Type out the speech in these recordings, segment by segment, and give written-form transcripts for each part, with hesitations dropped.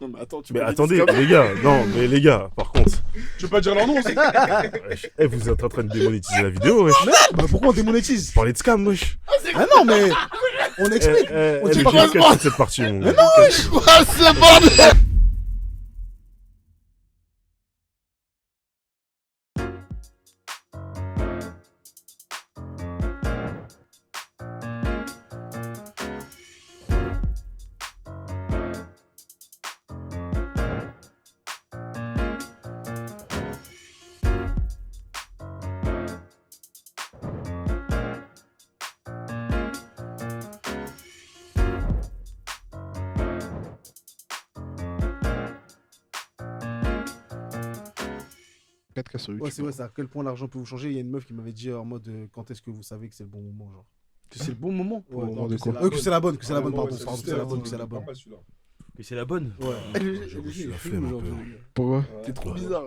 Non, mais attends, Mais attendez, les gars, non, mais les gars, par contre. Tu veux pas dire leur nom aussi? Eh, vous êtes en train de démonétiser la vidéo, wesh. Bah pourquoi on démonétise? Parlez de scam, wesh. Ah non, mais on explique. On dit Mais pas j'ai quoi. caché cette partie, mon gars. Mais non, wesh. Ah, c'est bordel. Sur YouTube. Ouais, c'est vrai, c'est à quel point l'argent peut vous changer. Il y a une meuf qui m'avait dit en mode quand est-ce que vous savez que c'est le bon moment, genre. Que c'est le bon moment. Ouais, moment non, de que quoi c'est la- que c'est la bonne, que c'est la bonne, Ah, pardon, ouais, pardon, que c'est la bonne, que c'est la bonne. Et c'est la bonne. Ouais. J'avoue, je suis la flemme un peu. Pourquoi? T'es trop Ouais. bizarre.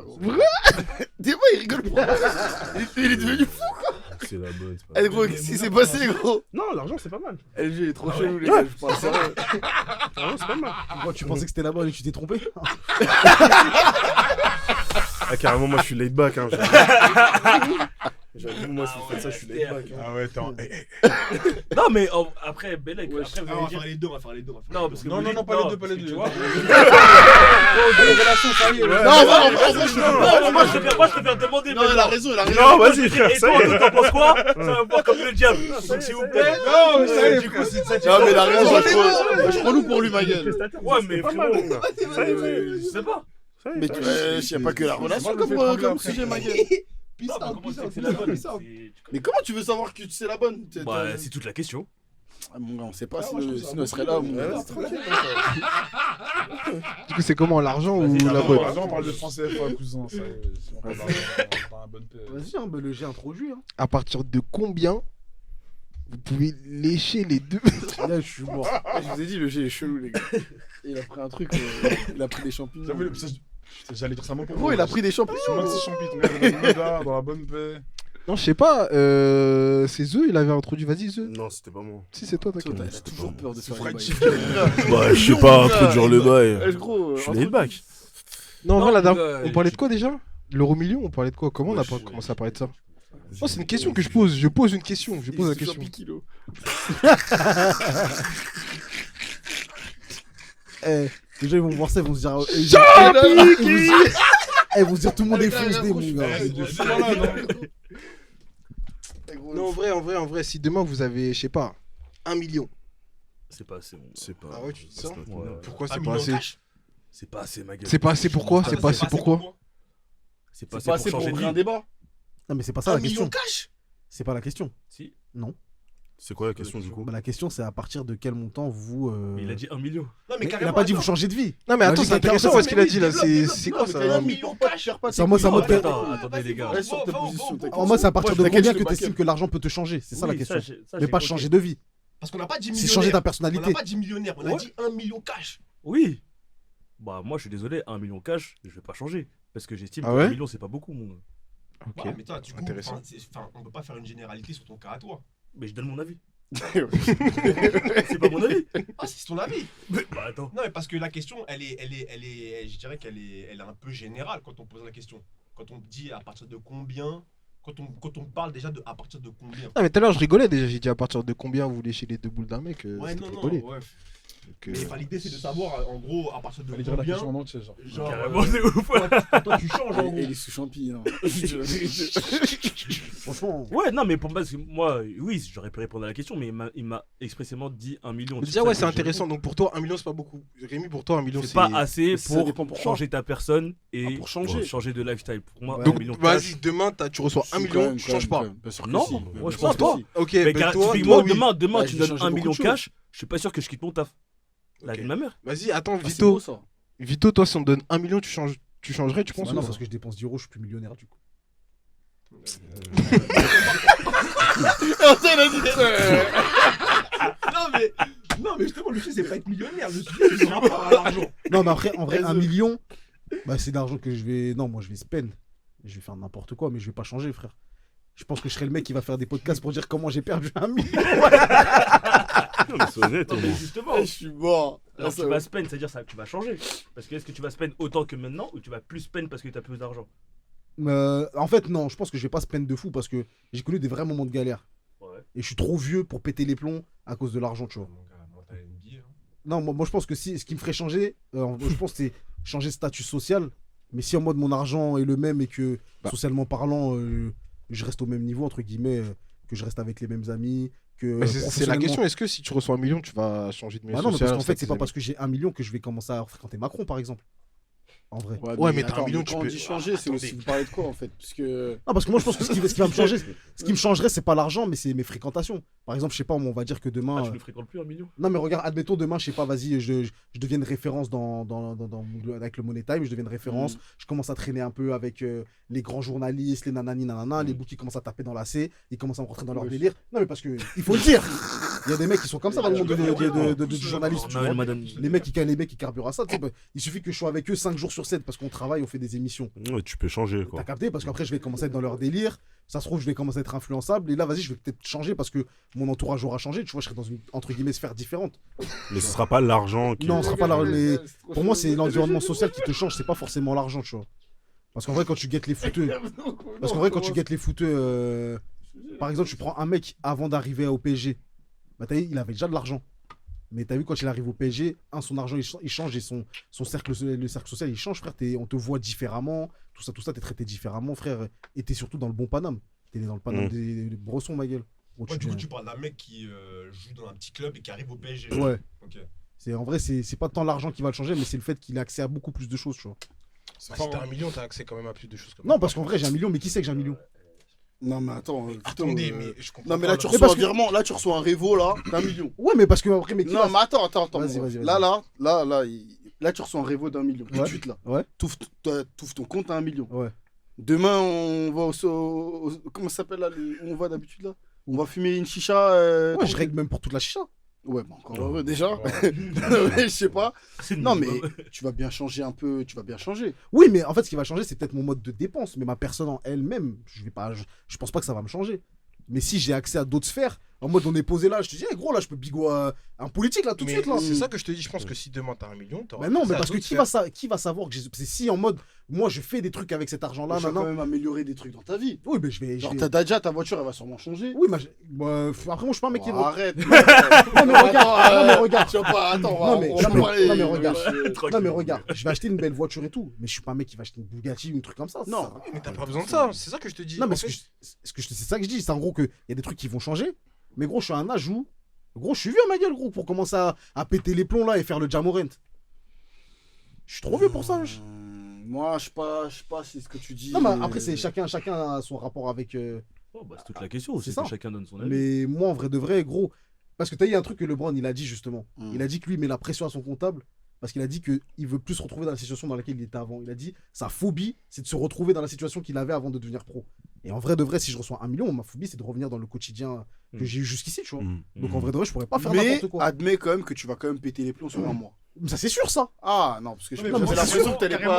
T'es pas, il rigole pas. Il est devenu fou. C'est la bonne, c'est pas Eh gros, qu'est-ce qui s'est passé gros? Non, l'argent, c'est pas mal. LG il est trop chelou les gars, je parle sérieux. L'argent, c'est pas mal. Pourquoi tu pensais que c'était la bonne et tu t'es trompé? Ah, carrément, moi, je suis laid back, hein. J'avoue, moi, si vous faites ça, je suis laid back. Hein. Ah ouais, attends. Non, mais après, Bellec, Ouais, après, vous on allez va dire. faire les deux, on va faire les deux. Non, parce que Non, vous non, dites- non, pas les deux, pas parce les que deux. Tu vois. relation, ça y est. Ouais. Non, Non, moi, je préfère demander. Non, il a raison, il a raison. Non, vas-y, frère, Et ça toi, y est. t'en penses quoi? Ça va voir comme le diable. Donc, s'il vous plaît. Non, mais ça y est, Du coup, frère. c'est ça. Non, mais il a raison, je relou pour lui, ma gueule. Ouais, mais pas frérot, mal, mon gars. Ça y est, je sais pas. ça y est. Mais tu y a pas que la relation Moi, je me fais comme trembler sujet, ma gueule. Non, mais comment c'est que c'est la bonne? Mais comment tu veux savoir que c'est la bonne? Bah, c'est toute la question. Ah, mon gars, on sait pas, moi, je trouve ça sinon bon. elle serait là, mon gars. Ouais, C'est tranquille. Du coup, c'est comment, l'argent ou Vas-y, la d'abord, bonne? Par exemple, on parle de français, fois cousin. Ça y est, on parle dans la bonne paix. Vas-y, hein, bah, le j'ai introduit. Hein. À partir de combien vous pouvez lécher les deux? Là, je suis mort. Je vous ai dit, le G est chelou, les gars. Il a pris un truc, il a pris des champignons. J'avais- J'allais dire ça moi pour Gros, il a pris des champignons. Maxi Champi, ton gars, dans la bonne paix. Non, je sais pas, c'est Zeu, il avait introduit. Vas-y, Zeu. Non, c'était pas moi. Si, c'est toi, Toi, t'inquiète. t'as toujours peur de faire les Fred bails. Chicken. Bah, je sais pas, introduire le bail. Gros, Je suis laid back. Non, en Non, vrai, la mon dernière- gars, on parlait de quoi déjà? L'euro million, on parlait de quoi? Comment on a pas commencé à parler de ça? Oh, c'est une question que je pose. Je pose une question. Je pose la question. Eh, les gens ils vont voir ça, ils vont se dire. Ils vont se dire tout le monde est foncé, mon gars. Non, en vrai, si demain vous avez, je sais pas, 1 million. C'est pas assez. mon gars. C'est pas. Ah ouais, tu dis ça? Ouais. Pourquoi Ah, c'est pas assez? C'est pas assez, ma gueule. C'est pas assez pourquoi? C'est pas assez pourquoi? C'est C'est pas assez pour changer de ouvrir un vie. débat. Non, mais c'est pas ça 1 la million question. cash. C'est pas la question. Si. Non. C'est quoi la question du coup? Bah, la question, c'est à partir de quel montant vous. Mais il a dit 1 million. Non, Mais il a pas dit vous changez de vie. Non, mais attends, Imagine c'est intéressant quelqu'un- ce qu'il a dit là. C'est quoi ça? 1 million cash, cherche pas. C'est en mode- c'est en mode- Attendez, les gars. Reste sur ta position. En moi, c'est à partir de T'inquiète, combien je que te t'estimes back que l'argent peut te changer. C'est ça la Oui, question. ça, Mais j'ai pas compris. changer de vie. Parce qu'on n'a pas dit C'est millionnaire. changer ta On n'a personnalité. pas dit millionnaire, on a Ouais. dit 1 million cash. Oui. Bah, moi, je suis désolé, 1 million cash, je vais pas changer. Parce que j'estime Ah que ouais 1 million, c'est pas beaucoup, mon gars. Ok. Ouais, mais toi, du coup, Intéressant. on peut pas faire une généralité sur ton cas à toi. Mais je donne mon avis. C'est pas mon avis. Ah, c'est ton avis. Bah, attends. Non, mais parce que la question, je dirais qu'elle est un peu générale quand on pose la question. Quand on dit à partir de combien, quand on parle déjà de à partir de combien. Ah, mais tout à l'heure, je rigolais déjà. J'ai dit à partir de combien vous léchez les deux boules d'un mec. Ouais, c'était non, pour non, rigoler. ouais. Donc, Mais enfin, l'idée, c'est de savoir, en gros, à partir de Fallait dire la combien. question en entier, genre. Genre, Carrément, c'est ouf. toi, tu changes, en gros. Et les sous-champis, hein. Franchement. Ouais, non, mais pour moi, parce que moi, oui, j'aurais pu répondre à la question, mais il m'a expressément dit 1 million. Déjà, ouais, c'est intéressant. Donc, pour toi, 1 million, c'est pas beaucoup. Rémi, pour toi, 1 million, C'est c'est pas assez ça pour dépend pourquoi. changer ta personne et Ah, pour changer. changer de lifestyle. Pour moi, Ouais. 1 Donc, million cash. vas-y, demain, tu reçois 1 million, tu changes pas. Non, moi, je pense pas. Ok, Mais ben toi, typiquement, oui. demain, Bah, tu je me vais donnes changer 1 beaucoup million de choses. cash, je suis pas sûr que je quitte mon taf. La Ok. vie de ma mère. Vas-y, attends, Ah, c'est Vito. beau, ça. Vito, toi, si on te donne 1 million, tu changerais, tu penses Non, ou parce pas? que je dépense 10 euros, je suis plus millionnaire du coup. Non, mais justement, le sujet, c'est pas être millionnaire. Le sujet, c'est le rapport à l'argent. Non, mais après, en vrai, 1 million, bah, c'est de l'argent que je vais. Non, moi, je vais spend. Je vais faire n'importe quoi, mais je vais pas changer, frère. Je pense que je serais le mec qui va faire des podcasts pour dire comment j'ai perdu 1 million. Non, mais c'est honnête, Non, au mais moins. justement, Je suis mort. alors tu vas spend, c'est-à-dire ça, tu vas changer. Parce que est-ce que tu vas spend autant que maintenant ou tu vas plus spend parce que tu as plus d'argent? En fait, non, je pense que je vais pas se peine de fou parce que j'ai connu des vrais moments de galère. Ouais. Et je suis trop vieux pour péter les plombs à cause de l'argent, tu vois. Mon gars, moi, t'as une vie, hein. Non, moi je pense que ce qui me ferait changer, je pense que c'est changer de statut social. Mais si en mode mon argent est le même et que socialement parlant, je reste au même niveau, entre guillemets, que je reste avec les mêmes amis, que. Mais c'est la professionnellement- question, est-ce que si tu reçois 1 million, tu vas changer de milieu Bah non, mais social, parce qu'en fait, avec c'est tes pas amis parce que j'ai 1 million que je vais commencer à fréquenter Macron, par exemple. En vrai. Ouais, mais t'as attends, 1 million, mais tu quand peux- on dit changer, c'est aussi vous parlez de quoi en fait? Parce que. Non, parce que moi, je pense que ce qui va me changer, ce qui me changerait, c'est pas l'argent, mais c'est mes fréquentations. Par exemple, je sais pas, on va dire que demain. Ah, tu ne fréquentes plus 1 million? Non, mais regarde, admettons demain, je sais pas, vas-y, je deviens une référence avec le Money Time, je deviens une référence. Je commence à traîner un peu avec les grands journalistes, les nanani, nanana, les boucs qui commencent à taper dans la C, ils commencent à rentrer dans leur délire. Non, mais parce que, il faut le dire, il y a des mecs qui sont comme ça dans le monde du journalisme, tu Non, vois. madame. Les mecs qui carburent à ça, tu sais, bah, il suffit que je sois avec eux 5 jours sur 7 parce qu'on travaille, on fait des émissions. Ouais, tu peux changer, T'as quoi. capté? Parce qu'après, je vais commencer à être dans leur délire. Ça se trouve, je vais commencer à être influençable. Et là, vas-y, je vais peut-être changer parce que mon entourage aura changé. Tu vois, je serai dans une, entre guillemets, sphère différente. Mais ce sera pas l'argent qui. Non, ce sera pas l'argent. Mais pour moi, c'est l'environnement social qui te change. C'est pas forcément l'argent, tu vois. Parce qu'en vrai, quand tu guettes les footeux. Parce qu'en vrai, quand tu guettes les footeux. Par exemple, tu prends un mec avant d'arriver au PSG. Bah, t'as vu, il avait déjà de l'argent. Mais t'as vu, quand il arrive au PSG, son argent il change et son cercle, le cercle social il change, frère. On te voit différemment, tout ça, t'es traité différemment, frère. Et t'es surtout dans le bon Paname. T'es dans le Paname des Bressons, ma gueule. Gros, Ouais, du coup, tu parles d'un mec qui joue dans un petit club et qui arrive au PSG. Ouais. Ok. En vrai, c'est pas tant l'argent qui va le changer, mais c'est le fait qu'il a accès à beaucoup plus de choses, tu vois. Si t'as 1 million, t'as accès quand même à plus de choses. Non, parce qu'en vrai, j'ai 1 million, mais qui sait que j'ai 1 million? Non, mais attends. Attendez, mais je comprends. Non, mais là, tu Mais reçois un parce que- virement, là, tu reçois un révo, là, d'1 million. Ouais, mais parce que après, mais qui Non, va- mais attends. Vas-y, mon vas-y, gars. vas-y. Là, tu reçois un révo d'1 million. Tout de Ouais. suite, là. Ouais. T'ouvres ton compte à 1 million. Ouais. Demain, on va comment ça s'appelle là, où on va d'habitude là? On va fumer une chicha. Ouais, je règle même pour toute la chicha. Ouais, bah encore heureux déjà. Ouais. Je sais pas. C'est le Non, mais minimum. tu vas bien changer un peu. Tu vas bien changer. Oui, mais en fait, ce qui va changer, c'est peut-être mon mode de dépense. Mais ma personne en elle-même, je pense pas que ça va me changer. Mais si j'ai accès à d'autres sphères, en mode on est posé là, je te dis, hey, gros, là, je peux bigo un politique là tout de Mais suite là. c'est ça que je te dis, je pense que si demain t'as 1 million, t'auras. Mais non, mais accès à parce que d'autres qui va savoir que j'ai. C'est si en mode, moi je fais des trucs avec cet argent-là, Tu vas quand maintenant. même améliorer des trucs dans ta vie. Oui, mais je vais. Genre, t'as déjà ta voiture, elle va sûrement changer. Oui, mais après, moi je suis pas un mec qui. Oh, arrête. Non, mais regarde, non, mais regarde. Tu vas pas. Attends, Non, mais- on va non, mais- parler. non, mais regarde. Tranquille. Non, mais regarde, je vais acheter une belle voiture et tout, mais je suis pas un mec qui va acheter une Bugatti ou un truc comme ça. Non. ça- Mais t'as pas besoin de ça, c'est ça que je te dis. Non, mais En fait, c'est ça que je dis, c'est en gros qu'il y a des trucs qui vont changer, mais gros, je suis à un âge où. Gros, je suis vieux, ma gueule, gros, pour commencer à péter les plombs là et faire le Jamorent. Je suis trop vieux pour ça, wesh. Moi, je sais pas, c'est ce que tu dis. Non, mais après, c'est chacun a son rapport avec. Oh, bah, c'est toute la question. c'est C'est ça. que chacun donne son avis. Mais moi, en vrai de vrai, gros. Parce que t'as eu un truc que LeBron, il a dit justement. Mm. Il a dit que lui, il met la pression à son comptable. Parce qu'il a dit qu'il veut plus se retrouver dans la situation dans laquelle il était avant. Il a dit sa phobie, c'est de se retrouver dans la situation qu'il avait avant de devenir pro. Et en vrai de vrai, si je reçois 1 million, ma phobie, c'est de revenir dans le quotidien que j'ai eu jusqu'ici, tu vois. Mm. Donc en vrai de vrai, je pourrais pas faire Mais n'importe quoi. admets quand même que tu vas quand même péter les plombs sur un mois. Ça, c'est sûr, ça. Ah non, parce que je Non, j'avais mais l'impression que t'allais carrément,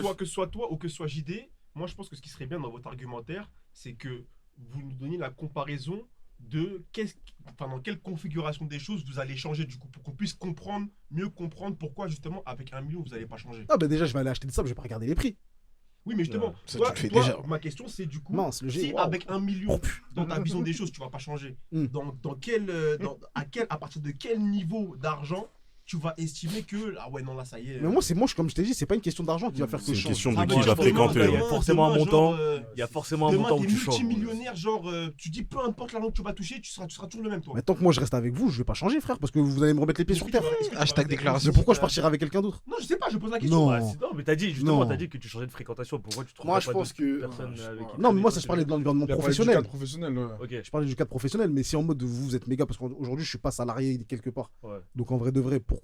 pas. que ce soit toi ou que ce soit JD, moi je pense que ce qui serait bien dans votre argumentaire, c'est que vous nous donniez la comparaison de dans quelle configuration des choses vous allez changer du coup, pour qu'on puisse mieux comprendre pourquoi justement avec 1 million vous n'allez pas changer. Ah, bah déjà, je vais aller acheter des sables, je vais pas regarder les prix. Oui, mais justement, ça, toi, tu le fais toi, déjà. ma question c'est du coup, Mince, le G. si waouh. avec 1 million dans ta vision des choses tu vas pas changer, Mm. à partir de quel niveau d'argent tu vas estimer que ah ouais non là ça y est. Mais moi, comme je t'ai dit, c'est pas une question d'argent qui va faire que C'est je une change. question de Ah, qui bah, va demain, fréquenter. Il y a forcément un demain, montant. genre, Il y a forcément un demain, montant où t'es tu changes. multimillionnaire, genre, tu dis peu importe l'argent que tu vas toucher, tu seras toujours le même, toi. Mais tant que moi je reste avec vous, je vais pas changer, frère, parce que vous allez me remettre les pieds Est-ce sur que terre. tu vas- est-ce que tu Hashtag vas- déclaration. Mais pourquoi je partirais avec quelqu'un d'autre? Non, je sais pas, je pose la question. Non. Ouais, non, mais t'as dit, justement, Non. t'as dit que tu changeais de fréquentation. Pourquoi tu trouves Moi, pas je d'autres pense que. personnes je sais avec pas. qui Non, mais moi, traîner, ça, je parlais de l'environnement Il a parlé du professionnel. cadre professionnel, ouais. Ok. Je parlais du cadre professionnel, mais si en mode vous êtes méga, parce qu'aujourd'hui je suis pas salarié quelque part. Ouais. Donc en vrai de vrai, pourquoi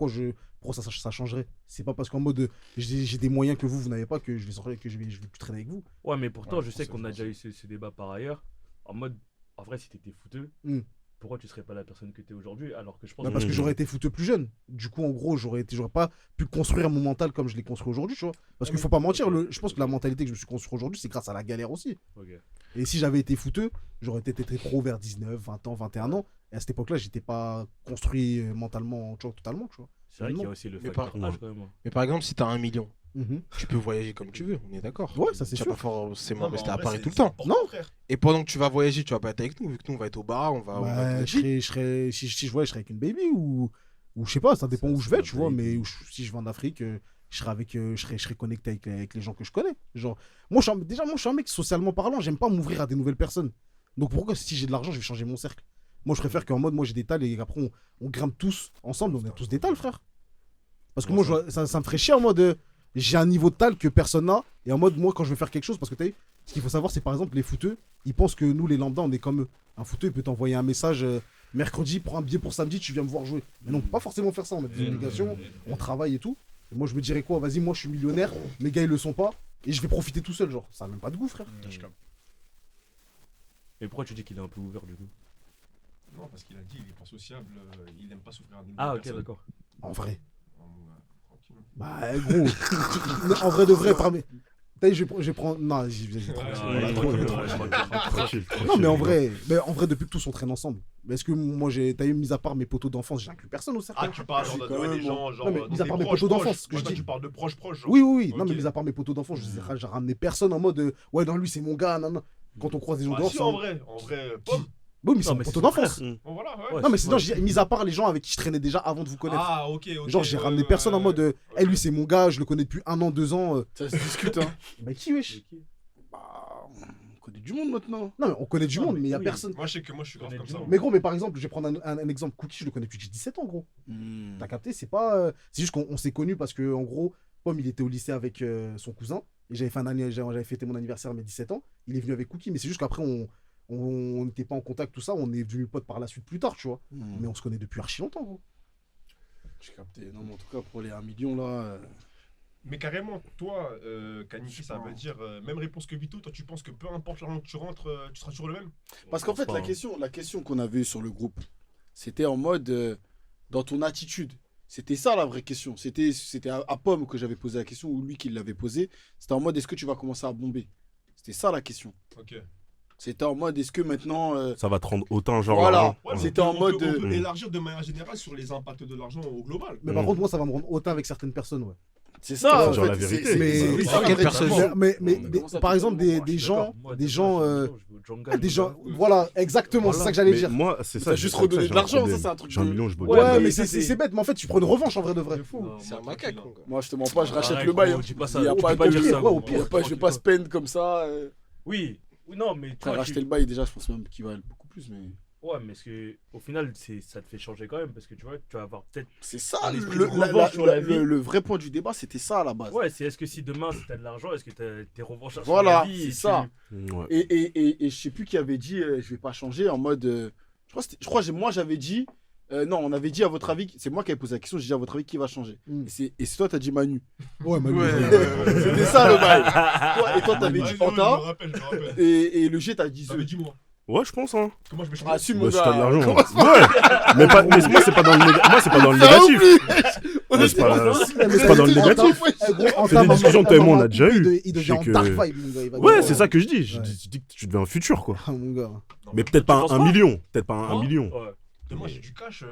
ça changerait? C'est pas parce qu'en mode j'ai des moyens que vous n'avez pas que je vais sortir, que je vais plus traîner avec vous. Ouais, mais pourtant, Ouais, je sais c'est qu'on a déjà forcément. eu ce débat par ailleurs. En mode, en vrai, si t'étais fouteux, Mm. pourquoi tu serais pas la personne que t'es aujourd'hui? Alors que je pense Bah, que. parce que Mhm. j'aurais été fouteux plus jeune. Du coup, en gros, j'aurais pas pu construire mon mental comme je l'ai construit aujourd'hui, tu vois. Parce qu'il faut pas mentir, je pense que la mentalité que je me suis construit aujourd'hui, c'est grâce à la galère aussi. Ok. Et si j'avais été footeux, j'aurais peut-être été pro vers 19, 20 ans, 21 ans. Et à cette époque-là, j'étais pas construit mentalement, tu vois, totalement, tu vois. C'est vrai qu'il y a aussi le Mais facteur par- âge quand même. Mais par exemple, si t'as 1 million, Mhm. tu peux voyager comme tu veux, on est d'accord. Ouais, ça c'est Tu vas sûr. pas forcément Non, mais rester en à vrai, Paris c'est- tout le c'est temps. important, Non. frère. Et pendant que tu vas voyager, tu vas pas être avec nous, vu que nous on va être au bar, on va. Ouais, je serais, si je voyais, je serais avec une baby ou je sais pas, ça dépend où je vais, tu vois, mais si je vais en Afrique, je serais je serais connecté avec les gens que je connais. Genre, moi, je suis un mec socialement parlant, j'aime pas m'ouvrir à des nouvelles personnes. Donc pourquoi, si j'ai de l'argent, je vais changer mon cercle? Moi, je préfère qu'en mode, moi j'ai des tales et après on grimpe tous ensemble, on est tous des tales, frère. Parce que moi, ça me ferait chier en mode, j'ai un niveau de tal que personne n'a, et en mode, moi, quand je veux faire quelque chose, parce que tu sais, ce qu'il faut savoir, c'est par exemple, les footeux, ils pensent que nous, les lambda, on est comme eux. Un footeux, il peut t'envoyer un message mercredi, prends un billet pour samedi, tu viens me voir jouer. Mais non, on peut pas forcément faire ça, on a des obligations, on travaille et tout. Et moi, je me dirais quoi, vas-y, moi, je suis millionnaire, mes gars, ils le sont pas, et je vais profiter tout seul, genre. Ça n'a même pas de goût, frère. Et pourquoi tu dis qu'il est un peu ouvert du coup? Non, parce qu'il a dit, il est pas sociable, il aime pas souffrir à des Ah, ok, personnes. d'accord. En vrai. Ah, mon gars, tranquille. Bah, gros. En vrai de vrai, parmi. T'as vu, je vais prendre. Non, vas-y, Tranquille. Non, mais en vrai, depuis que tous on traîne ensemble. Mais est-ce que moi, t'as eu, mis à part mes potos d'enfance, j'ai inclus personne au cercle? Ah, tu parles genre quand même, des gens, genre. Non, mais dans mis à tes part mes proches, potos d'enfance, ce que proches. je Ouais, dis. tu parles de proches, genre. Oui, oui, oui. Non, Ok. mais mis à part mes potos d'enfance, j'ai ramené personne en mode ouais, non, lui, c'est mon gars, non, non. Quand on croise des gens Ah, dehors, si, c'est en vrai, pomme. Oui, mais c'est Non, mon mais poteau c'est son d'enfance. Bon, voilà, ouais. Ouais. Non, mais sinon, mis à part les gens avec qui je traînais déjà avant de vous connaître. Ah, ok, ok. Genre, j'ai ramené personne en mode Ok. lui, c'est mon gars, je le connais depuis 1 an, 2 ans. Ça se discute, hein. Bah, qui, wesh? Bah, on connaît du monde maintenant. Non, mais on connaît du Non, monde, mais mais il y a oui. personne. Moi, je sais que moi, je suis grave Connaît comme du ça. monde. Mais gros, mais par exemple, je vais prendre un exemple. Cookie, je le connais depuis que j'ai 17 ans, gros. T'as capté? C'est pas. C'est juste qu'on s'est connus parce que, en gros, Pomme, il était au lycée avec son cousin. Et j'avais fêté mon anniversaire à mes 17 ans. Il est venu avec Cookie, mais c'est juste qu'après, on n'était pas en contact, tout ça. On est devenus potes par la suite plus tard, tu vois. Mais on se connaît depuis archi longtemps, gros. J'ai capté. Non, mais en tout cas, pour les 1 million là. Mais carrément, toi, Kaniki, ça veut dire même réponse que Vito. Toi, tu penses que peu importe l'argent que tu rentres, tu seras toujours le même? Parce qu'en fait, Enfin, la question qu'on avait sur le groupe, c'était en mode dans ton attitude. C'était ça la vraie question. C'était à Pomme que j'avais posé la question ou lui qui l'avait posé. C'était en mode est-ce que tu vas commencer à bomber? C'était ça la question. Ok. C'était en mode est-ce que maintenant. Ça va te rendre autant, genre. Voilà. l'argent. Ouais, mais C'était on en peut- mode, On peut euh, élargir de manière générale sur les impacts de l'argent au global. Mais par contre, moi, ça va me rendre hautain avec certaines personnes, ouais. C'est ça. Faut en dire fait, la vérité. c'est- Mais- c'est- mais- c'est ça, quelle en fait, personne vraiment. Mais On commence à par exemple, totalement des gens. Moi, Des je gens. vais au Django, Des gens. je vais au- Voilà, exactement, c'est ça que j'allais Mais dire. moi, c'est ça. T'as j'ai juste ça, ça, redonné j'ai de un l'argent, problème. ça, c'est un truc J'ai 1 de- million, je bosse. Ouais, Ouais, mais mais ça, c'est bête, mais en fait, tu prends une revanche en vrai de vrai. Non, C'est un moi, macaque, tranquille, mon gars. Moi, je te mens pas, je rachète Arrête, le bail. gros, hein. dis pas ça, Il y a tu pas peux pas de- dire ça, ouais, au gros. pire, Je vais pas spend comme ça. Oui, oui, non, mais Après, toi, racheter le bail, déjà, je pense même qu'il va aller beaucoup plus. Mais Ouais, mais au final, ça te fait changer quand même parce que tu vois, tu vas avoir peut-être. c'est ça, Un esprit le, de revanche sur la vie. le vrai point du débat, c'était ça à la base. Ouais, c'est est-ce que si demain, si t'as de l'argent, est-ce que t'es revanchards sur Voilà, la vie c'est et ça. Ouais. Et je sais plus qui avait dit je vais pas changer en mode. Je crois que moi j'avais dit. Non, on avait dit à votre avis, c'est moi qui avais posé la question, j'ai dit à votre avis qui va changer. Mm. Et c'est toi, t'as dit Manu. Ouais, Manu. C'était ça le bail. Et toi, t'avais Ouais, dit je me Anta. rappelle, je me rappelle. Et le G, t'as dit Ça veut The. dire moi. Ouais, je pense, hein. Comment je vais changer? Assume, Bah, mon si t'as de gars. l'argent. Commence Ouais. Mais moi, c'est pas dans le moi, c'est pas dans le négatif. Moi, c'est pas dans le négatif. C'est des discussions que toi et moi, on a déjà eues. Il devient Je en sais dark que- vibe, mon gars. il va Ouais, dire, c'est ça que je dis. Je Ouais. dis que tu deviens un futur, quoi. Ah, mon gars. Non, Mais peut-être pas penses un pas million. Peut-être pas un Non. million. Ouais. Demain, j'ai du cash.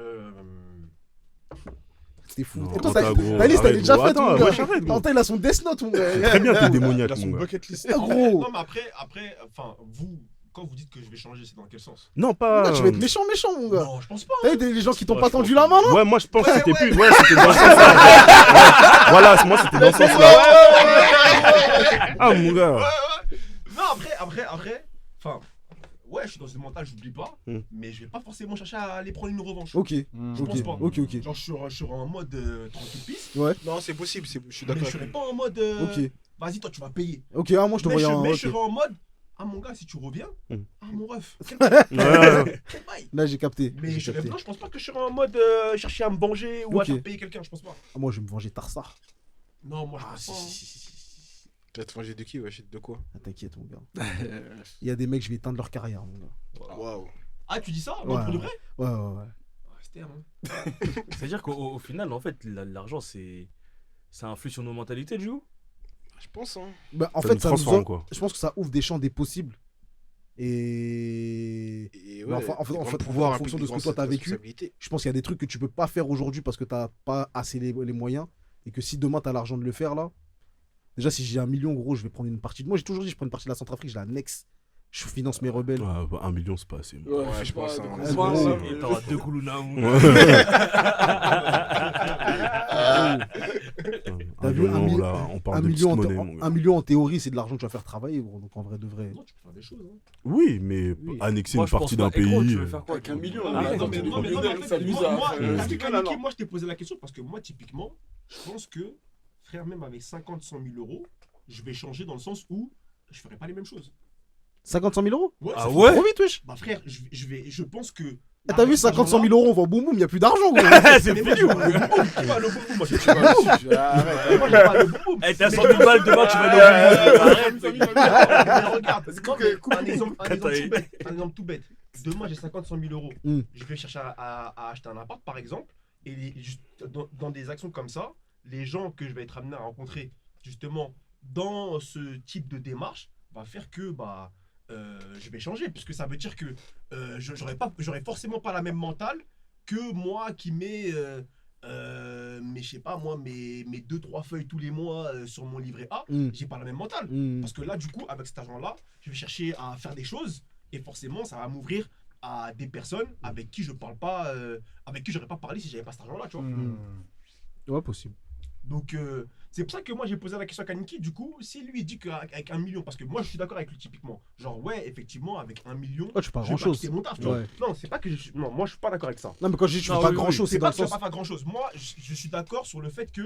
C'était fou. Non, Et toi, Anta, gros, ta liste, elle est arrête, déjà gros. faite, mon Attends, gars. wesh, arrête, gros. Anta, il a son Death Note, mon gars. Très bien, t'es Il a démoniaque, son mon gars. bucket list. Ah, gros. Non, mais après, enfin, vous, quand vous dites que je vais changer, c'est dans quel sens? Non, Là, pas. tu vas être méchant, mon gars. Non, je pense pas. T'as vu des gens qui t'ont Ouais, pas je pense tendu la main, là? Ouais, moi je pense que c'était plus. Ouais, c'était dans ce sens-là. Ouais. Voilà, moi c'était dans ce sens-là. Ah, mon gars. Non, après, enfin, ouais, je suis dans une mentale, j'oublie pas, Hmm. mais je vais pas forcément chercher à aller prendre une revanche. Ok, Je pense pas. ok. Genre, je serai en mode tranquille pisse, Non, c'est possible, je suis mais d'accord. je serai pas en mode Ok. vas-y, toi, tu vas payer. Ok, ah, moi, je te Mais voyais en. je ok. serai en mode ah, mon gars, si tu reviens, Hmm. ah, mon ref, quel Ouais, ouais. bail. Là, j'ai capté. Mais j'ai je serai capté. pas, je pense pas que je serai en mode chercher à me venger ou à Ok. faire payer quelqu'un, je pense pas. Ah, moi, je vais me venger Tarsar. Non, moi, je Ah, pense si, pas. si, hein. si, si, si. Tu vas te manger de qui, ouais, de quoi? Ah, t'inquiète, mon gars. Il y a des mecs, je vais éteindre leur carrière, mon gars. Waouh. Ah, tu dis ça? Ouais. Non, pour de vrai? Ouais. Ah, c'était, hein. C'est-à-dire qu'au final, en fait, l'argent, ça influe sur nos mentalités, du coup. Je pense, hein. Bah, en Ça fait, nous ça nous transforme, offre- quoi. je pense que ça ouvre des champs des possibles Et ouais, en fait, pouvoir en fonction de ce que toi t'as vécu, je pense qu'il y a des trucs que tu peux pas faire aujourd'hui parce que t'as pas assez les moyens. Et que si demain t'as l'argent de le faire là, déjà si j'ai 1 million, gros, je vais prendre une partie. Moi j'ai toujours dit, je prends une partie de la Centrafrique, je l'annexe, je finance mes rebelles. 1 million, c'est pas assez. Ouais, je pense. Et t'auras 2 Koulouna. T'as vu, un million, là, on parle de petite monnaie, mon gars. 1 million en théorie, c'est de l'argent que tu vas faire travailler, gros. Donc en vrai de vrai. Non, tu peux faire des choses. Hein. Oui, mais annexer Moi, une je pense partie pas. d'un Et gros, pays. tu veux faire quoi Avec 1 million, Ah, là, mais attends, non, mais mais non, mais non, non, mais en fait, ça m'amuse moi, à faire- parce que Non, non, Kaniki, non. moi, je t'ai posé la question parce que moi, typiquement, je pense que, frère, même avec 50, 100 000 euros, je vais changer dans le sens où je ferai pas les mêmes choses. 50, 100 000 euros Ouais, Ah ça fait ouais trop vite, wesh. Bah frère, je pense que... Ah, t'as vu 50, 100 000 euros, on va au boum boum, y'a plus d'argent, gros. C'est Mais moi, fini. je vais pas le boum boum. Qui va le boum boum? Moi, je vais Arrête. moi, je vais pas le boum boum. Eh, t'as 100 000 balles demain, tu vas aller au Arrête, mais regarde, non, mais un exemple tout bête. Demain, j'ai 50, 100 000 euros. Mm. Je vais chercher à acheter un appart, par exemple. Et dans des actions comme ça, les gens que je vais être amené à rencontrer, justement, dans ce type de démarche, va faire que bah, je vais changer. Puisque ça veut dire que j'aurais forcément pas la même mentale que moi qui mets... mais je sais pas moi, mes 2-3 feuilles tous les mois sur mon livret A, j'ai pas la même mentale. Parce que là, du coup, avec cet argent-là, je vais chercher à faire des choses et forcément, ça va m'ouvrir à des personnes avec qui je parle pas, avec qui j'aurais pas parlé si j'avais pas cet argent-là, tu vois. Ouais, possible. Donc, c'est pour ça que moi j'ai posé la question à Kaniki. Du coup, si lui il dit qu'avec 1 million, parce que moi je suis d'accord avec lui typiquement, genre ouais, effectivement, avec 1 million, Ouais, tu fais pas je grand vais pas chose. quitter mon taf, tu vois. Ouais. Non, c'est pas que je suis. Non, moi je suis pas d'accord avec ça. Non, mais quand je dis tu Non, fais pas oui, grand oui. chose, C'est c'est dans pas le que tu vas sens. pas faire grand chose. Moi, je suis d'accord sur le fait que.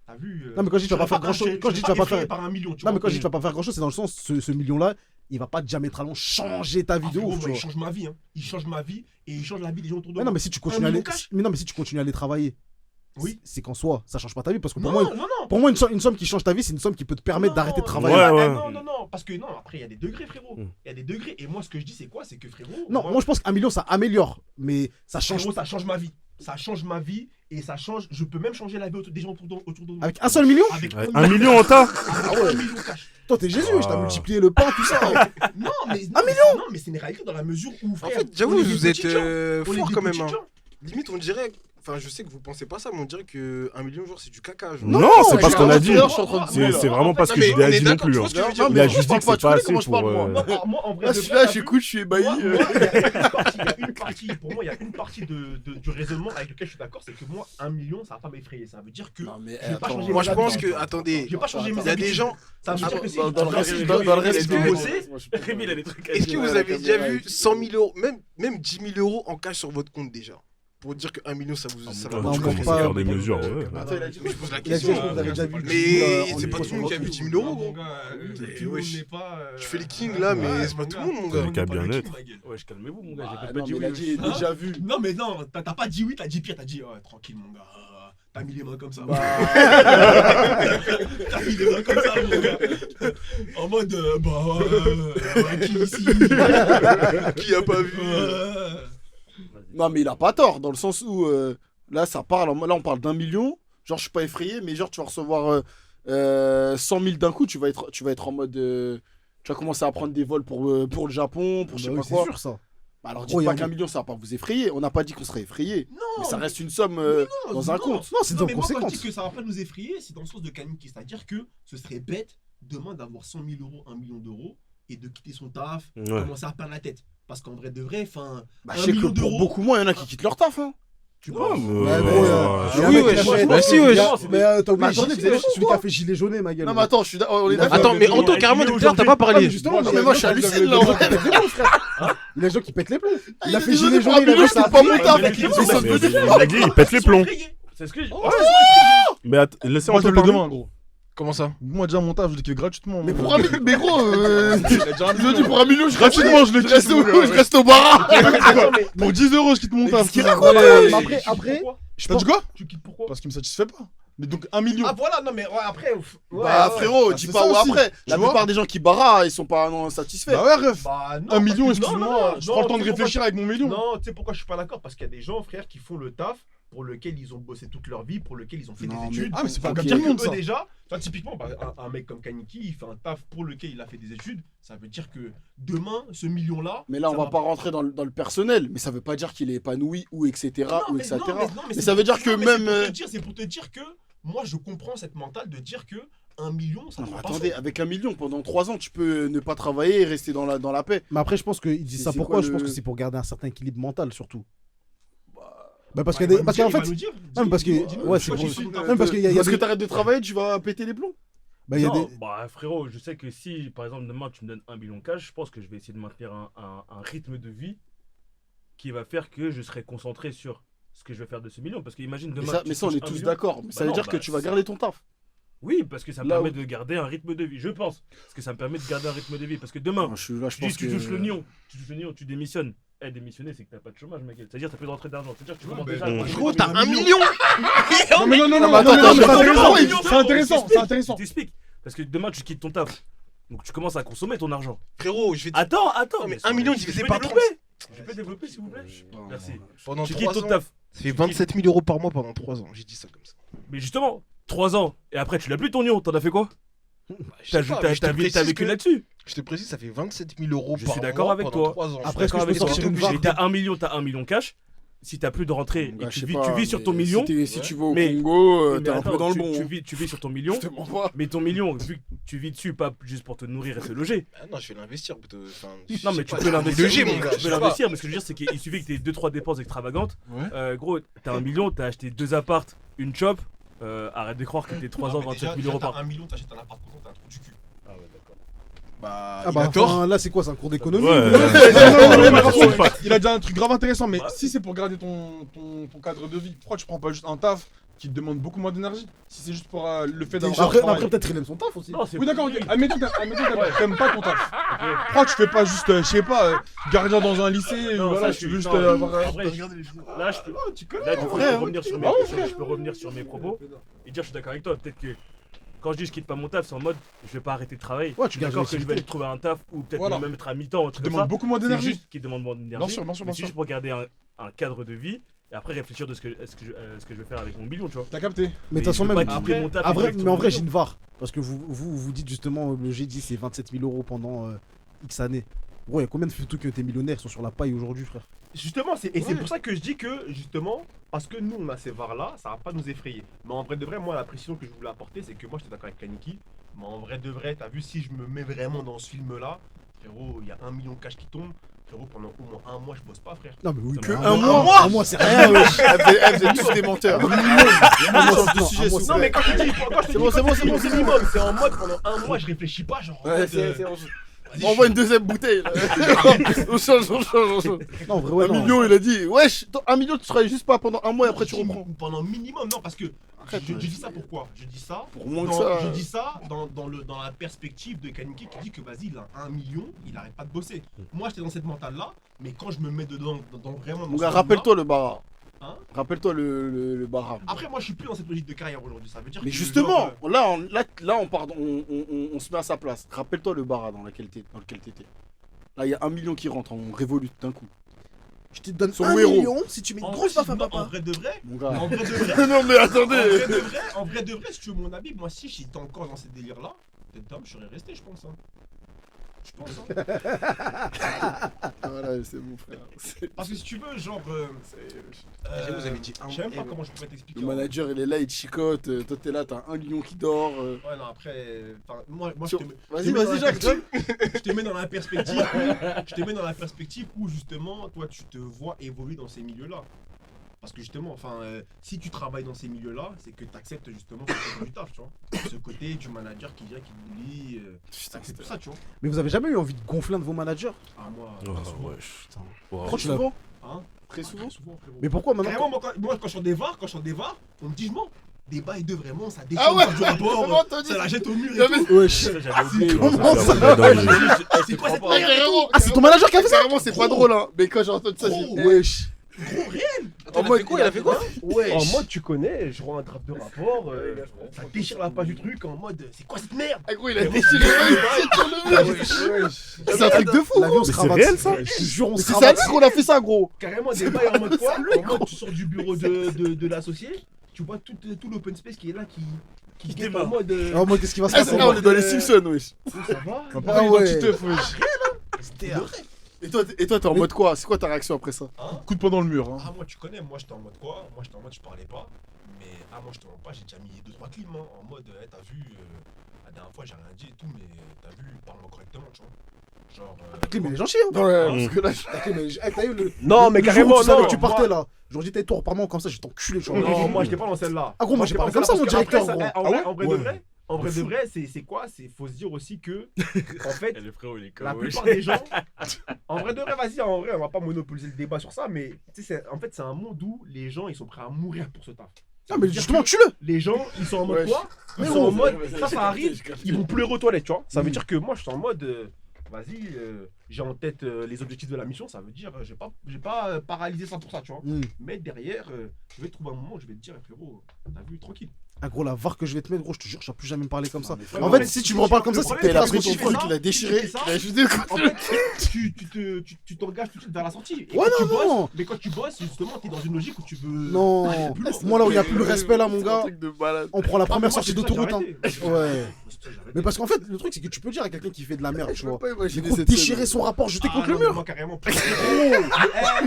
T'as vu. Non, mais quand je dis tu vas pas faire grand chose, quand je dis tu vas pas faire. par 1 million, tu Non, vois. mais quand je dis tu vas pas faire grand chose, c'est dans le sens, ce million-là, il va pas diamétralement changer ta vie de frérot, ouf, moi, tu il vois. change ma vie, hein. Il change ma vie et il change la vie des gens autour de Mais moi. non, mais si tu continues à million aller. cash. Mais non, mais si tu continues à aller travailler, Oui. c'est qu'en soi, ça change pas ta vie. Parce que Non, pour moi, non, non. pour moi une somme qui change ta vie, c'est une somme qui peut te permettre d'arrêter de travailler. Ouais. Non, parce que non, après il y a des degrés, frérot. Il y a des degrés. Et moi, ce que je dis, c'est quoi? C'est que frérot. Non, moi je pense qu'un million ça améliore, mais ça change. Frérot, ça change ma vie. Ça change ma vie et ça change. Je peux même changer la vie des gens autour de moi. Avec un seul million Avec 1 million en tas. Avec 1 million cash. Toi t'es Jésus, je t'ai Ah. multiplié le pain, tout ça. Non, mais. Un million. Non, mais c'est une réalité dans la mesure où, En frère. fait, j'avoue, on est des vous êtes petits gens. On est fort des quand même. petits Hein. gens. Limite, on dirait. Enfin, je sais que vous pensez pas ça, mais on dirait que 1 million, genre, c'est du caca. Genre. Non, c'est pas ce qu'on a dit. C'est C'est vraiment pas ce que Non, mais Jules a on est dit non d'accord, plus. tu hein. vois ce que je veux dire. Non, Il mais a moi, juste je parle dit que pas, c'est tu pas connais assez comment je pour. parle, moi. Moi, en vrai, Là, de celui-là, vrai, j'écoute, je suis ébahi. Moi, il y a une partie, pour moi, il y a une partie du raisonnement avec lequel je suis d'accord, c'est que moi, 1 million, ça va pas m'effrayer. Ça veut dire que Non, mais je vais pas attends, changer Moi, mes je pense habitudes. que. Attendez. Je vais pas changer mes Il y a des habitudes. gens. Ça veut dire que si Dans le reste, je dans le reste, vais je vais bosser. Rémi, il a des trucs à Est-ce dire. que vous la avez déjà caméra vu et tout. 100 000 euros, même 10 000 euros en cash sur votre compte déjà? Pour dire que 1 million, ça vous. Ça va non, pas Tu vous commences faire à pas- faire des mesures. ouais. Attends, il a dit. Mais je pose la Il a dit, question. est-ce que vous avez déjà vu le Mais en c'est pas livre tout le monde qui a sur vu 10 000 Non, euros, mon gros. gars, Eh, tout le monde wesh. n'est pas. Tu fais les kings, là, mais ouais, c'est pas mon tout le gars. monde, mon Vous avez gars. qu'à Pas bien le être. king, ma gueule. Ouais, calmez-vous, mon gars. Ah, J'ai pas non, dit mais il a oui. dit déjà vu. Non, mais non, t'as pas dit oui, t'as dit pire, t'as dit tranquille, mon gars. T'as mis les mains comme ça. T'as mis les mains comme ça, mon gars. En mode, qui ici Qui a pas vu? Non, mais il a pas tort, dans le sens où là, ça parle. Là, on parle d'1 million. Genre, je suis pas effrayé, mais genre, tu vas recevoir 100 000 d'un coup. Tu vas être en mode. Tu vas commencer à prendre des vols pour le Japon, pour je sais pas C'est quoi. sûr ça. Bah, alors, Gros, dis il y pas en a- qu'un million, ça va pas vous effrayer. On n'a pas dit qu'on serait effrayé. Non, Mais ça reste une somme non, dans un non. compte. Non, c'est Non, dans mais moi, quand je conséquence. dis que ça va pas nous effrayer, c'est dans le sens de Kaniki. C'est-à-dire que ce serait bête demain d'avoir 100 000 euros, 1 million d'euros et de quitter son taf, Ouais. commencer à perdre la tête. Parce qu'en vrai de vrai, enfin. Bah, 1 je sais que million pour d'euros. beaucoup moins, il y en a qui quittent leur taf. Hein. Tu Ouais, penses mais, Ouais, euh, gros, ouais. Oui, ouais, bah si, ouais. Mais t'as oublié Mais attendez, Gilet, vous êtes celui qui a fait gilet jaune, ma gueule. Non, mais attends, on est d'accord. Attends, mais Anto, carrément, depuis tout à l'heure, t'as pas Ah, mais parlé. justement, Non, mais moi, je suis halluciné, là, en vrai. Il y a des gens qui pètent les plombs. Il a il fait est gilet désolé jaune, pour un il a million, fait je ça. peux pas mon Mais taf. mais Mais mais ça Mais me fait il a dit, il pète les plombs. C'est ce que je. Mais laissez Moi, je Anto te le parler. demande, gros. Comment ça? Moi, déjà, mon taf, je le kiffe gratuitement. Mais moi. pour un million, mais gros, Il a déjà un je dis million. pour 1 million, je Gratuitement, je le kiffe. mon gars, je reste au bar. Pour 10 euros, je quitte mon taf. qu'il frère. raconte, Mais après, je T'as pense dit quoi? Tu quittes pourquoi Parce qu'il me satisfait pas. Mais donc 1 million. Ah voilà, non mais ouais, après. Bah frérot, Bah, dis c'est pas ça où aussi, après. La tu vois. plupart des gens qui barrent, ils sont pas non satisfaits. Bah ouais, ref. Bah, non, 1 million, parce que- non, excuse-moi. non, Je non, prends le temps tu de sais réfléchir avec mon million. Non, tu sais pourquoi je suis pas d'accord? Parce qu'il y a des gens, frère, qui font le taf pour lequel ils ont bossé toute leur vie, pour lequel ils ont fait Non, des mais- études. Ah, mais c'est pas Ok. comme dire tout le monde, que ça. eux déjà, tu vois, typiquement, un mec comme Kaniki, il fait un taf pour lequel il a fait des études. Ça veut dire que demain, ce million-là. Mais là, on ça va pas rentrer dans le personnel, mais ça veut pas dire qu'il est épanoui ou etc. ou etc. Mais c'est ça veut dire que même. C'est pour te dire que moi, je comprends cette mentale de dire que 1 million, ça Non, prend mais pas attendez, fond. avec 1 million, pendant 3 ans, tu peux ne pas travailler et rester dans la paix. Mais après, je pense qu'il dit C'est- ça c'est pourquoi quoi Je pense le- que c'est pour garder un certain équilibre mental, surtout. Bah, Parce Bah, qu'il y a il des. va Parce nous qu'en dire, il fait. va nous dire. Non, mais parce que. Dis-nous, Ouais, dis-nous, c'est toi, pour. tu suis le taf Même parce qu'il y a Parce que des. t'arrêtes de travailler, tu vas péter les plombs. Bah, il y a Non, des. bah frérot, je sais que si par exemple demain tu me donnes 1 million cash, je pense que je vais essayer de maintenir un rythme de vie qui va faire que je serai concentré sur ce que je vais faire de ce million. Parce que imagine Mais demain. ça, tu mais ça, on touches est 1 tous million. d'accord. Mais ça Bah veut non, dire que bah, tu vas c'est- garder ton taf. Oui, parce que ça me Là permet où- de garder un rythme de vie, je pense. Parce que ça me permet de garder un rythme de vie. Parce que demain, Là, je tu dis pense tu que. touches l'oignon, tu démissionnes. Eh, démissionner, c'est que t'as pas de chômage, mec. C'est-à-dire que t'as plus de rentrée d'argent. C'est-à-dire que tu commences mais- déjà. à Mmh. prendre Gros, des t'as millions. 1 million. Non, mais non, non, non, mais attends, non, attends, mais c'est attends, intéressant. attends, C'est intéressant, c'est intéressant. Je t'explique. Parce que demain, tu quittes ton taf. Donc tu commences à consommer ton argent. Frérot, je vais te Attends. Non, mais mais 1 million je divisé peux par développer. Je peux développer, s'il vous plaît. Merci. Pendant Tu 3 quittes ton ans, taf. ça fait 27 000 euros par mois pendant 3 ans. J'ai dit ça comme ça. Mais justement, 3 ans. Et après, tu l'as plus ton lion. T'en as fait quoi? Je sais pas, mais je te précise T'as vécu que- là-dessus. Je te précise, ça fait 27 000 euros Je par suis mois d'accord avec pendant toi. 3 ans. Après, est-ce que je peux avec toi. sortir une obligé. Mais vague t'as 1 million cash. Si t'as plus de rentrée et Bah, que je tu sais vis, pas, tu vis sur mais ton million. Si tu vas au Mais- Congo, mais t'es un peu attends, dans le tu bon. vis sur ton million. Je te mens pas. Mais ton million, vu que tu vis dessus, pas juste pour te nourrir et te loger. Ah non, je vais l'investir. Non, mais tu peux l'investir. Loger, mon gars. Tu peux l'investir, mais ce que je veux dire, c'est qu'il suffit que tu aies 2-3 dépenses extravagantes. Ouais. Gros, t'as 1 million, t'as acheté 2 appartes, une chop. Arrête de croire que t'es 3 ans, 27 000 euros par. 1 million, t'achètes un appart content, t'as un trou du cul. Ah ouais, d'accord. Bah, Ah il bah, a tort. enfin, là, c'est quoi? C'est un cours d'économie Ouais. Non, mais par contre, Pas. il a dit un truc grave intéressant, mais si c'est pour garder ton cadre de vie, pourquoi tu prends pas juste un taf qui te demande beaucoup moins d'énergie? Si c'est juste pour le fait d'avoir un Après, travail. peut-être il aime son taf aussi. Non, c'est Oui, d'accord, ok. Admettons que t'aimes pas ton taf. Ok. Pourquoi tu fais pas juste, je sais pas, gardien dans un lycée, Non, voilà, ça, tu veux je juste suis- non, avoir. en vrai, Là, je peux. Là, du coup, vrai, je hein. peux revenir sur mes- Ah ouais, je peux revenir sur mes propos et dire je suis d'accord avec toi. Peut-être que quand je dis je quitte pas mon taf, c'est en mode je vais pas arrêter de travailler. Ouais, Je tu suis gardes d'accord que je vais l'activité. aller trouver un taf ou peut-être Voilà. même être à mi-temps, un Qui truc comme demande ça. beaucoup moins C'est d'énergie. juste qui demande moins d'énergie. Bien sûr, bien sûr, Mais bien c'est sûr. juste pour garder un cadre de vie et après réfléchir de ce que je vais faire avec mon million, tu vois. T'as capté? Mais de toute façon, je peux même. pas quitter mon taf Ah, vrai, direct sur mais en mon vrai, million. j'ai une VAR. Parce que vous dites justement, le G10 c'est 27 000 euros pendant X années. Gros, il y a combien de photos qui ont été millionnaires qui sont sur la paille aujourd'hui, frère? Justement, c'est pour ça que je dis que, justement, parce que nous, on a ces VAR-là, ça va pas nous effrayer. Mais en vrai de vrai, moi, la précision que je voulais apporter, c'est que moi, j'étais d'accord avec Kaniki. Mais en vrai de vrai, t'as vu, si je me mets vraiment dans ce film-là, frérot, il y a 1 million de cash qui tombe. Frérot, pendant au moins 1 mois, je bosse pas, frère. Non, mais oui, Ça que m'a- un mois! Un mois, c'est rien, wesh! Vous êtes tous des menteurs. Un mois, de non, sujet, un mois, s'il Non, vous mais plaît. quand je te dis, quand je te C'est dis, bon, c'est quand bon, je c'est bon, dis c'est minimum, c'est en mode pendant 1 mois, je réfléchis pas, genre. en Ouais, mode, c'est. vas-y, On envoie une deuxième bouteille. Là. On change. Non, en vrai, ouais, 1 non. million, il a dit. Wesh, 1 million, tu travailles juste pas pendant un mois et après tu je dis reprends. Pendant minimum, non, parce que Arrête, je ouais. dis ça pourquoi? Je dis ça. Pour moins que Dans- ça. Je dis ça dans la perspective de Kaniki qui dit que vas-y, il a 1 million, il arrête pas de bosser. Moi, j'étais dans cette mentale-là, mais quand je me mets dedans, dans vraiment. Mon dans gars, ce rappelle-toi le bara. Hein Rappelle-toi le bara. Après, moi, je suis plus dans cette logique de carrière aujourd'hui. Ça veut dire Mais que. justement, genre, là, on part, on se met à sa place. Rappelle-toi le bara dans lequel t'étais. Là, il y a 1 million qui rentre, on révolute d'un coup. Je te donne Son 1 héros. million si tu mets une en grosse vrai, baffe à non, en papa. vrai de vrai, Mon gars. en vrai de vrai, Non, mais attendez. en vrai de vrai, si tu veux mon avis, moi, si j'étais encore dans ces délires-là, peut-être Dom, je serais resté, je pense. Hein. Je pense. Hein. Voilà, c'est mon frère. Parce que si tu veux, genre. Vous avez dit Je sais même pas comment je pourrais t'expliquer. Le manager, il est là, il te chicote. Toi, t'es là, t'as 1 lion qui dort. Ouais, non, après. Enfin, moi je Sur- te mets. Vas-y, je te mets dans vas-y, la Jacques. perspective- Je te mets dans la perspective. Je te mets dans la perspective où justement, toi, tu te vois évoluer dans ces milieux-là. Parce que justement, enfin, si tu travailles dans ces milieux-là, c'est que tu acceptes justement ce côté du taf, tu vois. Ce côté du manager qui vient, qui te bully. C'est tout ça, tu vois. Mais vous avez jamais eu envie de gonfler un de vos managers? Ah, moi, Oh, très souvent. wesh. Putain. Wow. Très souvent. Hein Très souvent. Très souvent, frérot. Mais pourquoi maintenant? Carrément, moi, quand je suis en dévar, on me dit, je mens. Des bails de vraiment, ça déchire Ah ouais, du rapport, vraiment, t'as dit ça la jette au mur et Non, tout. mais- Wesh! Ça, j'avais oublié. Comment ça? C'est quoi cette Ah, carrément, Ah, c'est ton manager qui a fait ça? carrément, c'est pas drôle, hein. Mais quand j'ai entendu ça, j'ai Gros, dit, Wesh! Gros, réel. Attends, il a fait quoi? En mode, tu connais, je rends un draft de rapport, ça déchire la page du truc en mode, c'est quoi cette merde? Ah, gros, il a déchiré le mec. C'est un truc de fou. L'avion se c'est cravache. réel, ça Je te jure, on se C'est ça cravache. qu'on a fait ça, gros. Carrément des bails en mode quoi? En mode, tu sors du bureau de l'associé, tu vois tout l'open space qui est là, qui guette en mode. En mode, qu'est-ce qui va se Ah, passer c'est là, on est dans les Simpsons, wesh. Ça va? On va pas ouais. identité, wesh. Et toi, t'es en mode quoi? C'est quoi ta réaction après ça? Coup de poing dans le mur. Hein. Ah, moi, tu connais, moi j'étais en mode quoi? Moi j'étais en mode, je parlais pas. Mais moi, je te mens pas, j'ai déjà mis 2-3 clims hein, en mode, t'as vu, la dernière fois j'ai rien dit et tout, mais t'as vu, parle-moi correctement, tu vois. Genre. Clé, mais les gens chient. Hein. Ouais, parce que là, Clé, mais t'as eu le. Non, mais le jour carrément, où tu savais non, que tu partais moi- là. Genre, dis, toi, repars-moi comme ça, je vais t'enculer, tu vois. Non, moi j'étais pas dans celle-là. Ah, gros, moi, j'ai parlé comme ça, mon directeur, gros. En vrai de Ouais. vrai, en vrai de vrai, c'est quoi? C'est faut se dire aussi que, en fait, Le frérot, il est la comme. plupart des gens, en vrai de vrai, vas-y, en vrai, on va pas monopoliser le débat sur ça, mais tu sais, en fait, c'est un monde où les gens ils sont prêts à mourir pour ce taf. Non, mais justement, tue-le. Les gens, ils sont en mode Ouais, quoi? Ils mais sont en oh, mode, ouais, ça arrive, ils vont pleurer aux toilettes, tu vois. Ça veut Mm. dire que moi, je suis en mode, vas-y, j'ai en tête les objectifs de la mission, ça veut dire, je vais pas paralyser ça pour ça, tu vois. Mais derrière, je vais trouver un moment où je vais te dire, frérot, t'as vu, tranquille. Ah, gros, la var que je vais te mettre, gros, je te jure, je vais plus jamais me parler comme ça. mais En Ouais, fait, mais si si tu tu me reparles fais- comme ça, le c'est problème, que il t'es a là, pris si ton tu fais truc, ça, il a déchiré. si tu fais ça, Il a juste des En fait, tu t'engages tout de suite vers la sortie. Et Ouais, quand non, tu bosses, non. Mais quand tu bosses, justement, t'es dans une logique où tu veux. Non, aller plus loin. moi là où il n'y a plus le respect là, mon C'est un gars, truc de malade. on prend la Ah, mais première moi, sortie c'est pour ça que d'autoroute. j'ai Hein. arrêté. Ouais. C'est pour ça que j'ai arrêté. Mais parce qu'en fait, le truc, c'est que tu peux dire à quelqu'un qui fait de la merde, tu Je peux vois. pas imaginer Gros, cette déchirer scène. son rapport, jeter Ah, contre non, le mais mur. moi, carrément.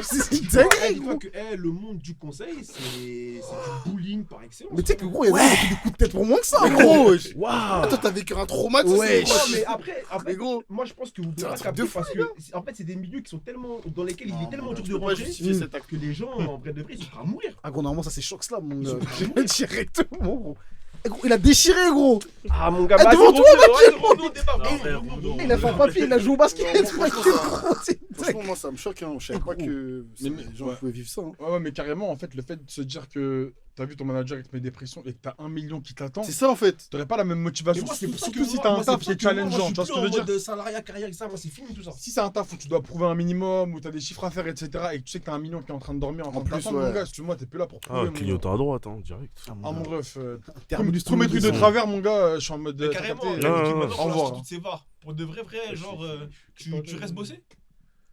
C'est une Dis-toi dinguerie, dis-toi gros. que le monde du conseil, c'est du bullying par excellence. Mais tu sais que gros, il y a des gens qui ont des coups de tête pour moins que ça. Mais gros. gros, wesh. Waouh. Toi, t'as vécu un traumatisme. Ouais. Non, mais après, Mais gros, moi je pense que vous pouvez C'est un pas truc capter de fou, parce que en fait c'est des milieux qui sont tellement dans lesquels il est tellement dur tu de peux pas rentrer justifier cet acte. que les gens en vrai de vrai ils sont prêts à mourir. Ah, gros, normalement, ça c'est choc là, mon gars. Ils sont Je vais directement, gros. Eh, gros. Il a déchiré, gros. Ah mon gars, Ah, vas-y, devant toi, revenons au débat. Non, revenons, frère, revenons, revenons. Il a fait un papier, il a joué au basket. franchement, tranquille, ça- gros, c'est une dingue. Franchement, moi, ça me choque. Hein. Je savais pas que Mais- les gens ouais. pouvaient vivre ça. Hein. Ouais, mais carrément, en fait, le fait de se dire que t'as vu ton manager il te met des pressions et que t'as 1 million qui t'attend, C'est ça, en fait. t'aurais pas la même Mais motivation. moi, c'est pour ça que Surtout si moi- t'as moi, un c'est taf pour qui ça est que moi, challengeant, je suis tu vois ce que plus je veux en dire? mode salariat, carrière, ça, moi c'est fini tout ça. Si c'est un taf où tu dois prouver un minimum, où t'as des chiffres à faire, etc., et que tu sais que t'as 1 million qui est en train de dormir en train de plus, t'attendre, ouais. mon gars, excuse-moi, t'es plus là pour Ah, prouver. mon clignotant à droite, hein, direct. gars. Ah, mon ref, Terminus premier truc de monde. travers, mon gars, je suis en mode. Mais t'as carrément, capté, là, ouais, tu- ouais. maintenant, Au tu revoir. lances toutes ces VAR. Pour de vrai, genre, tu restes bosser.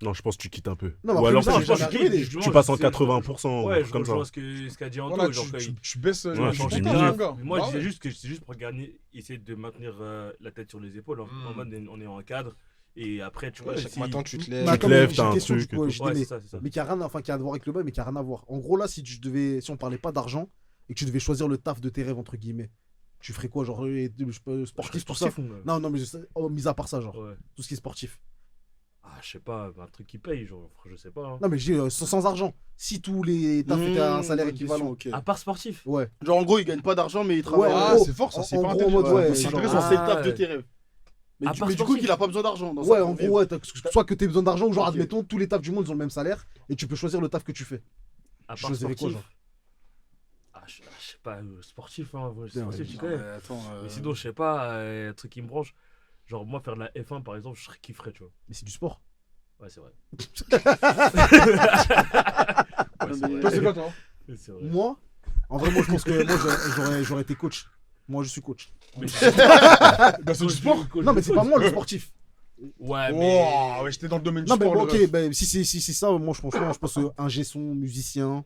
Non, je pense que tu quittes un peu. Non, mais Ou après, alors ça, tu- j'ai jamais arrivé. tu passes en 80%, Ouais, je comme ça. rejoins ce qu'a dit Anto. Voilà, genre, tu baisses. Ouais, le je change suis pas, mieux. mon gars. Moi, Bah je disais ouais. juste que c'est juste pour gagner, essayer de maintenir la tête sur les épaules. En mode, on est en cadre. Et après, tu vois, Chaque si- matin, tu te Mais lèves. attends, te lèves, mais j'ai t'as une un question, truc du coup, et je dis, Ouais, mais- c'est ça, c'est ça. mais qui a rien, enfin, qui a à voir avec le bail, mais qui a rien à voir. En gros, là, si on parlait pas d'argent et que tu devais choisir le taf de tes rêves, entre guillemets, tu ferais quoi, genre, sportif, tout ça? Sportif ou non Non, non, mais mis à part ça, genre, Ouais. tout ce qui est sportif. Ah, je sais pas, un truc qui paye, genre, je sais pas. Hein. Non, mais je dis sans argent. Si tous les tafs étaient à un salaire équivalent. Ok. À part sportif. Ouais. Genre, en gros, ils gagnent pas d'argent, mais ils travaillent. Ah, gros, c'est fort, ça, c'est en pas gros, en mode, intelligent. ouais, C'est genre, intéressant, c'est le taf de ouais. tes rêves. Mais À du, part mais du coup, sportif. qu'il a pas besoin d'argent. dans Ouais, ça, en pour gros, vivre. ouais, soit que t'aies besoin d'argent, ou genre, Ok. admettons, tous les tafs du monde ils ont le même salaire et tu peux choisir le taf que tu fais. À Je part choisirais sportif. quoi, genre Ah, je sais pas, sportif, hein. Putain, Sportif, ouais, tu Non, connais. mais attends, Mais sinon, je sais pas, un truc qui me branche. Genre, moi, faire de la F1, par exemple, je kifferais, tu vois. Mais c'est du sport. Ouais, c'est vrai. non, mais- Toi, c'est quoi, toi? C'est vrai. Moi, en vrai, moi, je pense que moi, j'aurais été coach. Moi, je suis coach. Mais Bah, c'est du sport. Non, mais c'est pas moi le sportif. Ouais, mais. Oh, ouais, j'étais dans le domaine du Non, mais sport. bon, le ok, ref. bah, si c'est ça, moi, franchement, je pense un gesson, musicien.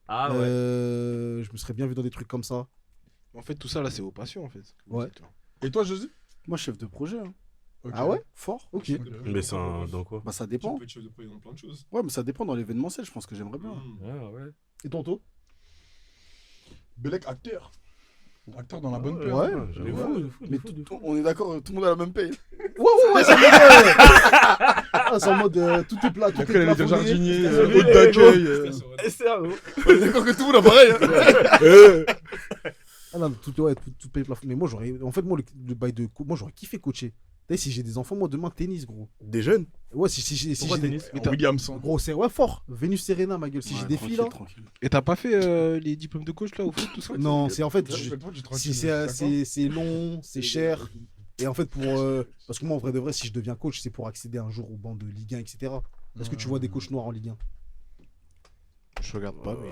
Ah ouais. Je me serais bien vu dans des trucs comme ça. En fait, tout ça là, c'est vos passions en fait. Ouais. Et toi, Josie? Moi, chef de projet. Hein. Ok. Ah ouais? Fort. Ok. Mais c'est un. Dans quoi? Bah, ça Tu dépend. peux être chef de projet dans plein de choses. Ouais, mais ça dépend dans l'événementiel, je pense que j'aimerais bien. Ouais, ouais. Et tonto? Belek, acteur. Acteur dans la bonne Ouais, paire. Ouais. j'avoue. De fou, de fou, Mais de fou, de fou. On est d'accord, tout le monde a la même paye. Ouais, c'est en mode. Ah, c'est en mode tout est plat, tout Il y a est que les plafonné. jardiniers, Ouais, hôte ouais, d'accueil. On est d'accord que tout le monde a pareil. Hein. Ah non, tout paye plafond. Mais moi, en fait, moi, le bail de. Moi, j'aurais kiffé coacher. T'as vu, si j'ai des enfants, moi, demain, tennis, gros. Des jeunes? Ouais, si Pourquoi j'ai. tennis Williams. Gros, c'est ouais, fort. Vénus Serena, ma gueule. Si j'ai des filles, là. Et t'as pas fait les diplômes de coach là au foot, tout ça? Non, c'est en fait. Si C'est long, c'est cher. Et en fait, parce que moi, en vrai de vrai, si je deviens coach, c'est pour accéder un jour au banc de Ligue 1, etc. Est-ce que tu vois des coachs noirs en Ligue 1? Je regarde pas, mais.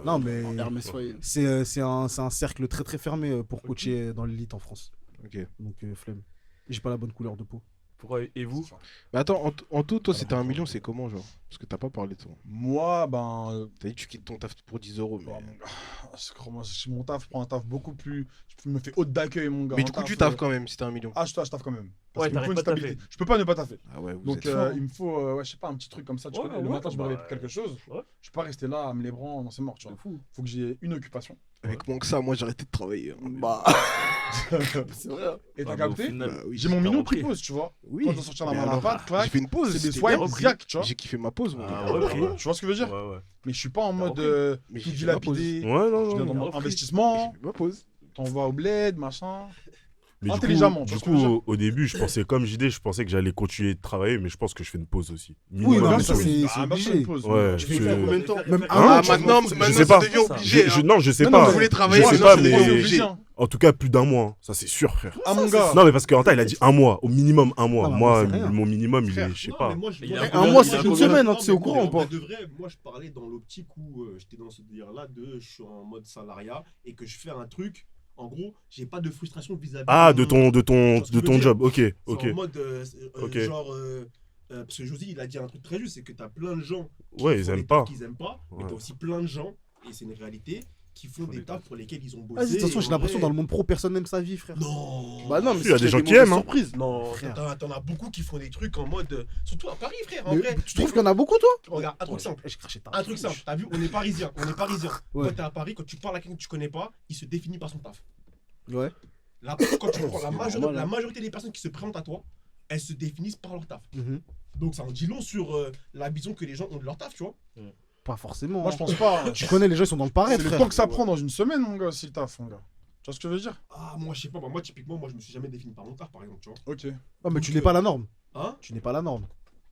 Non, mais Hermès Foyer. c'est un cercle très très fermé pour coacher dans l'élite en France. Ok. Donc, flemme. J'ai pas la bonne couleur de peau. Pourquoi et vous? Mais attends, en tout, toi, c'était 1 million, c'est comment, genre? Parce que t'as pas parlé de toi. Moi, ben. T'as dit que tu quittes ton taf pour 10 euros, mais. C'est mon taf, je prends un taf beaucoup plus. Je me fais haute d'accueil, mon gars. Mais en du coup, taf, tu taffes quand même si t'as 1 million. Ah, je taffe quand même. Parce Ouais, qu'il me faut t'arrêtes une pas de stabilité. Je peux pas ne pas taffer. Ah ouais, vous Donc, êtes fort. il me faut, ouais, je sais pas, un petit truc comme ça. Tu Ouais, connais, le ouais, matin, je me bah, réveille pour quelque chose. ouais. Je peux pas rester là à me les branler. Non, c'est mort, tu vois. Faut que j'ai une occupation. Avec moins que ça, moi, j'ai arrêté de travailler. Bah. C'est vrai. hein. Et t'as Ouais, mais au capté final, Bah oui. J'ai mon million qui repris. pose, tu vois. Oui. Quand je dois sortir la Mais main à la alors, patte, J'ai clac. fait une pause. C'est des c'était swipes, bien repris. direct, tu vois. J'ai kiffé ma pause, mon Ah, gars. repris. Tu vois ce que je veux dire? Ouais, ouais. Mais je suis pas en mode repris. Mais tout j'ai fait ma pause. dilapidé. Ouais, non, Je non. viens dans Il a mon repris. investissement. Ma pause. T'envoies au bled, machin. Mais Intelligemment, tu du vois ce que je veux coup, dire. au début, je pensais, comme JD, je pensais que j'allais continuer de travailler, mais je pense que je fais une pause aussi. Oui, Minimum non, une mais ça, semaine. c'est Ah, bah, obligé. c'est une pause. Ouais, Tu fais je- ça combien de temps Même un Ah, mois, maintenant, je maintenant, sais ça pas. devient obligé. hein. Non, je sais Non, pas. non, je voulais travailler, Je sais mais pas, non, c'est mais obligé. en tout cas, plus d'un mois. Ça, c'est sûr, frère. Ah, mon gars. Non, mais parce qu'Anta, il a dit un mois, au minimum un mois. Non, mais Moi, c'est rien. mon minimum, il est, Frère, je sais Non, pas. mais Il a moi, combien- mois, il a c'est une combien- semaine, hein, Non, tu sais, au mais courant ou pas? de vrai, moi, je parlais dans l'optique où j'étais dans ce délire-là de je suis en mode salariat et que je fais un truc. En gros, j'ai pas de frustration vis-à-vis Ah, de de ton job, ok, C'est ok. en mode, Ok. genre, parce que Josie, il a dit un truc très juste, c'est que t'as plein de gens qui Ouais, font ils des aiment tafs pas. qu'ils aiment pas, mais Ouais. t'as aussi plein de gens, et c'est une réalité, qui font des tafs pour lesquels ils ont bossé. Vas-y, de toute façon, et j'ai en l'impression vrai- dans le monde pro, personne n'aime sa vie, frère. Non. Bah non, mais Il y a c'est des gens qu'il qui mauvaises aiment, hein. surprises. Non, Frère. t'en as beaucoup qui font des trucs en mode. Surtout à Paris, frère, en Mais vrai. tu trouves qu'il y en a beaucoup, toi? Regarde, un truc simple. J'ai craché ta Un truc simple. T'as vu, on est parisien. On est parisien. Ouais. Quand t'es à Paris, quand tu parles à quelqu'un que tu connais pas, il se définit par son taf. Ouais. Là, quand tu prends normal, la hein. majorité des personnes qui se présentent à toi, elles se définissent par leur taf. Mhm. Donc ça en dit long sur la vision que les gens ont de leur taf, tu vois. Pas forcément. Moi, je pense pas. hein. Tu connais les gens, ils sont dans le C'est paraître, le frère. temps que ça prend dans une semaine, mon gars, si le taf, mon gars. Tu vois ce que je veux dire? Ah, moi, je sais pas. Moi, typiquement, moi, je me suis jamais défini par mon taf, par exemple, tu vois. Ok. Ouais, mais tu Donc, n'es pas la norme. Hein? Tu n'es pas la norme.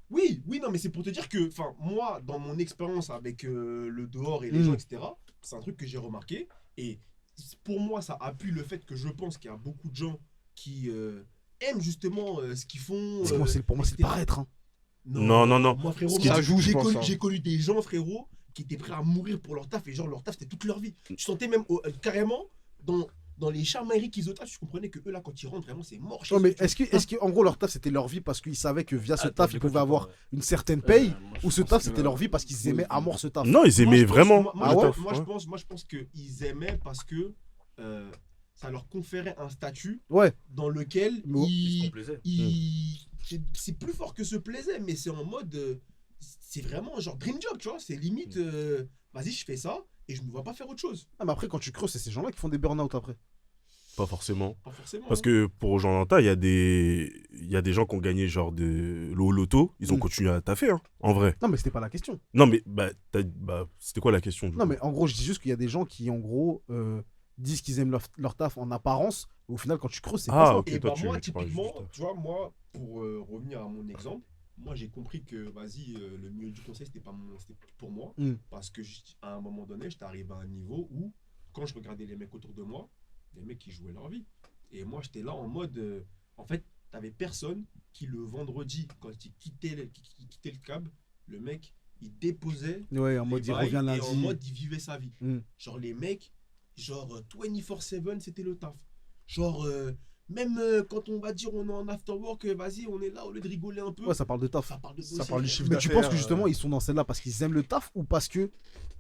Oui, non, mais c'est pour te dire que, enfin, moi, dans mon expérience avec le dehors et les Mm. gens, etc., c'est un truc que j'ai remarqué. Et pour moi, ça appuie le fait que je pense qu'il y a beaucoup de gens qui aiment justement ce qu'ils font. Pour moi, c'est le etc. paraître. Hein. Non. Moi, frérot, Ça joue, je pense, hein. j'ai connu des gens, frérot, qui étaient prêts à mourir pour leur taf. Et genre, leur taf, c'était toute leur vie. Tu sentais même carrément dans les charmeries qu'ils ont, tu comprenais que eux, là, quand ils rentrent, vraiment, c'est mort. chez Non, mais eux, tu est-ce que, en gros, leur taf, c'était leur vie parce qu'ils savaient que via ce Attends, taf, ils pouvaient avoir une certaine paye, ou ce taf, c'était leur vie parce qu'ils aimaient à mort ce taf? Non, ils aimaient je pense- vraiment. Moi, Ah je ouais pense- moi, je pense qu'ils aimaient parce que ça leur conférait un statut Ouais. dans lequel Mais- Il se complaisait. c'est plus fort que se plaisait, mais c'est en mode. C'est vraiment genre dream job, tu vois. C'est limite. Vas-y, je fais ça et je ne me vois pas faire autre chose. Ah, mais après, quand tu creuses, c'est ces gens-là qui font des burn-out après. Pas forcément. Pas forcément. Parce hein. que pour Jean Lanta, il y a des gens qui ont gagné genre de l'eau au loto, ils ont Mm. continué à taffer, hein, en vrai. Non, mais c'était pas la question. Non, mais c'était quoi la question du Non, coup mais en gros, je dis juste qu'il y a des gens qui, en gros, disent qu'ils aiment leur taf en apparence, mais au final, quand tu creuses, c'est Ah, pas ça. ok. Et toi, bah, tu- moi, tu parles typiquement, juste de- tu vois, moi, pour revenir à mon exemple, moi, j'ai compris que, vas-y, le milieu du conseil, c'était plus pour moi. Mm. Parce que, à un moment donné, j'étais arrivé à un niveau où, quand je regardais les mecs autour de moi, les mecs, ils jouaient leur vie. Et moi, j'étais là en mode, en fait, t'avais personne qui, le vendredi, quand il quittait le cab, le mec, il déposait Ouais, en mode, les il bails revient lundi. et en mode, il vivait sa vie. Mm. Genre, les mecs, genre 24/7, c'était le taf. Genre, même quand on va dire on est en after work, vas-y, on est là au lieu de rigoler un peu. Ouais, ça parle de taf. Ça parle de Ça bosser, parle du frère. chiffre Mais tu d'affaires, penses que justement, ils sont dans celle-là parce qu'ils aiment le taf ou parce que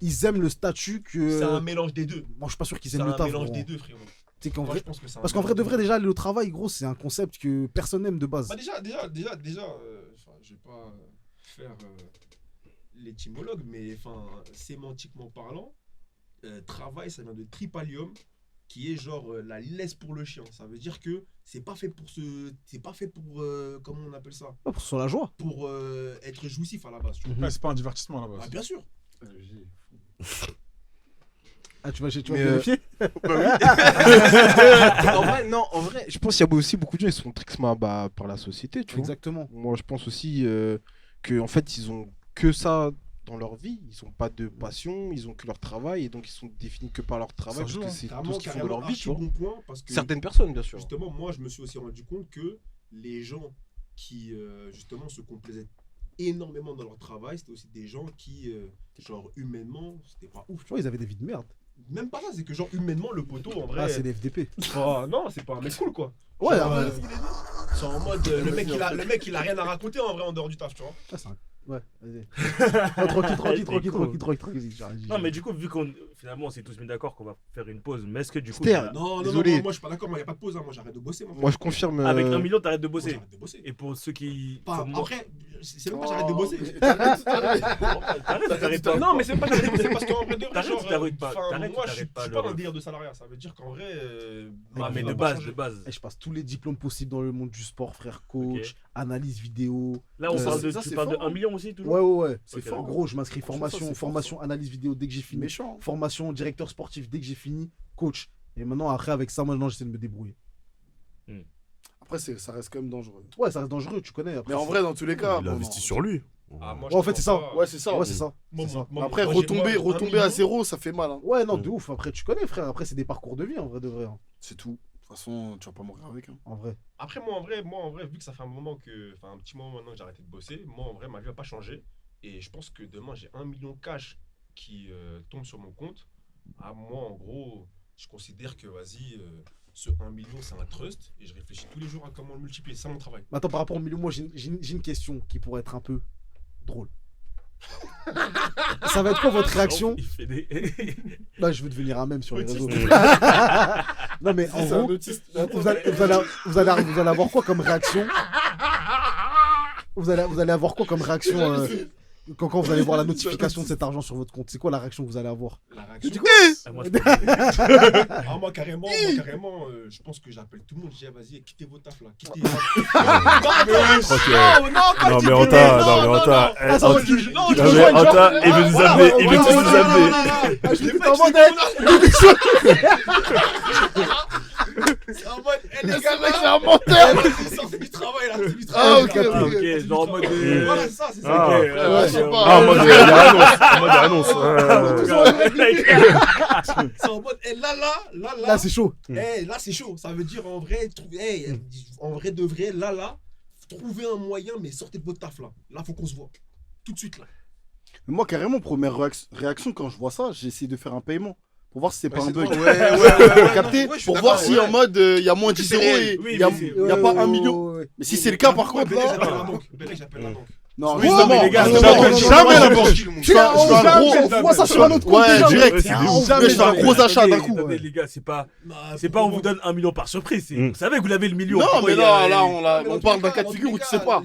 ils aiment le statut que. C'est un mélange des deux. Moi, je suis pas sûr qu'ils C'est aiment le un taf. mélange gros. des deux, frérot. Tu sais qu'en Moi, vrai. je pense que c'est un Parce qu'en vrai, mélange de des vrai, deux. déjà, aller au travail, gros, c'est un concept que personne n'aime de base. Bah déjà, enfin, je vais pas faire l'étymologue, mais enfin, sémantiquement parlant, travail, ça vient de tripalium, qui est genre la laisse pour le chien. Ça veut dire que c'est pas fait pour comment on appelle ça, Pas pour sur la joie. pour être jouissif à la base. Tu vois. Ouais, c'est pas un divertissement à la Ah, base. bien sûr. Ah, tu vas Mais, vérifier En vrai, non, en vrai, je pense qu'il y a aussi beaucoup de gens qui sont trixés par la société, tu vois. Exactement. Moi, je pense aussi que en fait, ils ont que ça dans leur vie. Ils ont pas de passion, ils ont que leur travail et donc ils sont définis que par leur travail Ça parce joue, que hein. c'est tout Carrément, ce qu'ils font de carrément, leur vie, archi tu vois. bon point, parce que Certaines personnes, bien sûr. justement, moi, je me suis aussi rendu compte que les gens qui, justement, se complaisaient énormément dans leur travail. C'était aussi des gens qui, genre, humainement, c'était pas ouf. Tu vois, ils avaient des vies de merde. Même pas ça, c'est que, genre, humainement, le poteau, en vrai. Ah, c'est des FDP. Non, c'est pas un mec cool, quoi. Ouais, Genre, ouais. c'est en mode, le mec, il a rien à raconter, en vrai, en dehors du taf, tu vois. Ah, c'est un... Ouais, vas-y. Tranquille. Non, mais du coup, vu qu'on finalement on s'est tous mis d'accord qu'on va faire une pause, mais est-ce que du coup. Stern. Non, Désolé. moi, je suis pas d'accord, moi, y a pas de pause, hein. Moi, j'arrête de bosser, Moi, je confirme. Avec 1 million, t'arrêtes de Moi, bosser. j'arrête de bosser. Et pour ceux qui. Pas, comme moi- après, c'est même pas j'arrête de bosser. T'arrêtes pas. Non, mais c'est pas j'arrête de bosser parce qu'en vrai, de vrai, T'arrêtes ou genre, t'arrêtes pas enfin, T'arrêtes ou moi, je t'arrêtes pas suis le pas dans le ref délire de salariat. Ça veut dire qu'en vrai. Ah, mais on de va pas base, changer. de base. Eh, je passe tous les diplômes possibles dans le monde du sport, frère, coach, Ok. analyse vidéo. Là, on parle de. ça, Tu c'est parles de fort, 1 million aussi, toujours Ouais. C'est Ok, fort. En gros, je m'inscris Franchement, ça, formation, c'est fort, formation, analyse vidéo dès que j'ai fini. Méchant. Formation, directeur sportif dès que j'ai fini. Coach. Et maintenant, après, avec ça, maintenant, j'essaie de me débrouiller. Après, ça reste quand même dangereux. Ouais, ça reste dangereux, tu connais. Après, Mais en vrai, dans tous les cas. Il a bon, investi non. sur lui. Ah, moi, Ouais, en fait, je c'est ça. crois pas. Ouais, c'est ça. Ouais, c'est ça. Moi, C'est ça. moi, Après, moi, j'ai- retomber moi, un à million, zéro, ça fait mal. Hein. Ouais, non, de ouf. Après, tu connais, frère. Après, c'est des parcours de vie, en vrai, de vrai. Hein. C'est tout. De toute façon, tu vas pas mourir avec. Hein. En vrai. Après, moi, en vrai, vu que ça fait un moment que. Enfin, un petit moment maintenant que j'ai arrêté de bosser, moi, en vrai, ma vie va pas changer. Et je pense que demain, j'ai 1 million cash qui tombe sur mon compte. À moi, en gros, je considère que, vas-y, ce 1 million, c'est un trust. Et je réfléchis tous les jours à comment le multiplier. C'est ça mon travail. Mais attends, par rapport au milieu, moi, j'ai une question qui pourrait être un peu drôle. Ça va être quoi votre réaction? Il fait des. Là, je veux devenir un mème sur les réseaux. Autiste. Non, mais en C'est un gros, autiste. vous allez avoir quoi comme réaction? Vous allez avoir quoi comme réaction quand vous allez voir la notification de cet argent sur votre compte? C'est quoi la réaction que vous allez avoir? La réaction. Ah, moi, Ah, moi, carrément, je pense que j'appelle tout le monde. Je dis, ah, vas-y, quittez vos tafs là. Quittez. Tranquille. non, Non, mais Anta, eh, Ah, ça, Anta, je- non, non, je- mais je- Anta, il veut nous amener, il veut tous nous amener. Je l'ai fait, en mode, c'est en mode, les Le gars, mec, là, c'est un menteur. ils sortent du travail là, c'est du Ah, travail. ok, Ah, ok. ok, genre en mode. Voilà, c'est ça, c'est ça. Ah, Ok, ouais, ouais, c'est ouais, pas- Ah, en mode, il y a annonce. En mode, il y a annonce. C'est en mode, là, Là, c'est chaud. là, c'est chaud. Ça veut dire en vrai, en vrai de vrai, là, trouver un moyen, mais sortez de votre taf là. Là, faut qu'on se voit. Tout de suite là. Moi, carrément, première réaction quand je vois ça, j'essaie de faire un paiement. Pour voir si c'est pas un c'est bug. toi. Ouais, capté. Ouais, je suis Pour voir d'accord, si ouais. en mode il y a moins 10 euros et Oui, il y a, mais c'est- y a pas 1 million. Ouais. Mais si c'est le cas, par contre, Bélé, là. j'appelle la banque. Bélé, j'appelle la banque. Non, Oui, justement, non, mais les gars, justement, j'appelle je- jamais la je- banque. je fais un gros. On voit ça sur un autre compte. Ouais, déjà. direct. Ouais, c'est des ouf. Mais je fais un gros achat d'un coup. Attendez, les gars, c'est pas Bah, on vous donne 1 million par surprise. Vous savez que vous l'avez le million. Non, Pourquoi mais il y a- là, Mais on dans parle tous d'un les cas de dans figure tous où les tu sais cas, pas.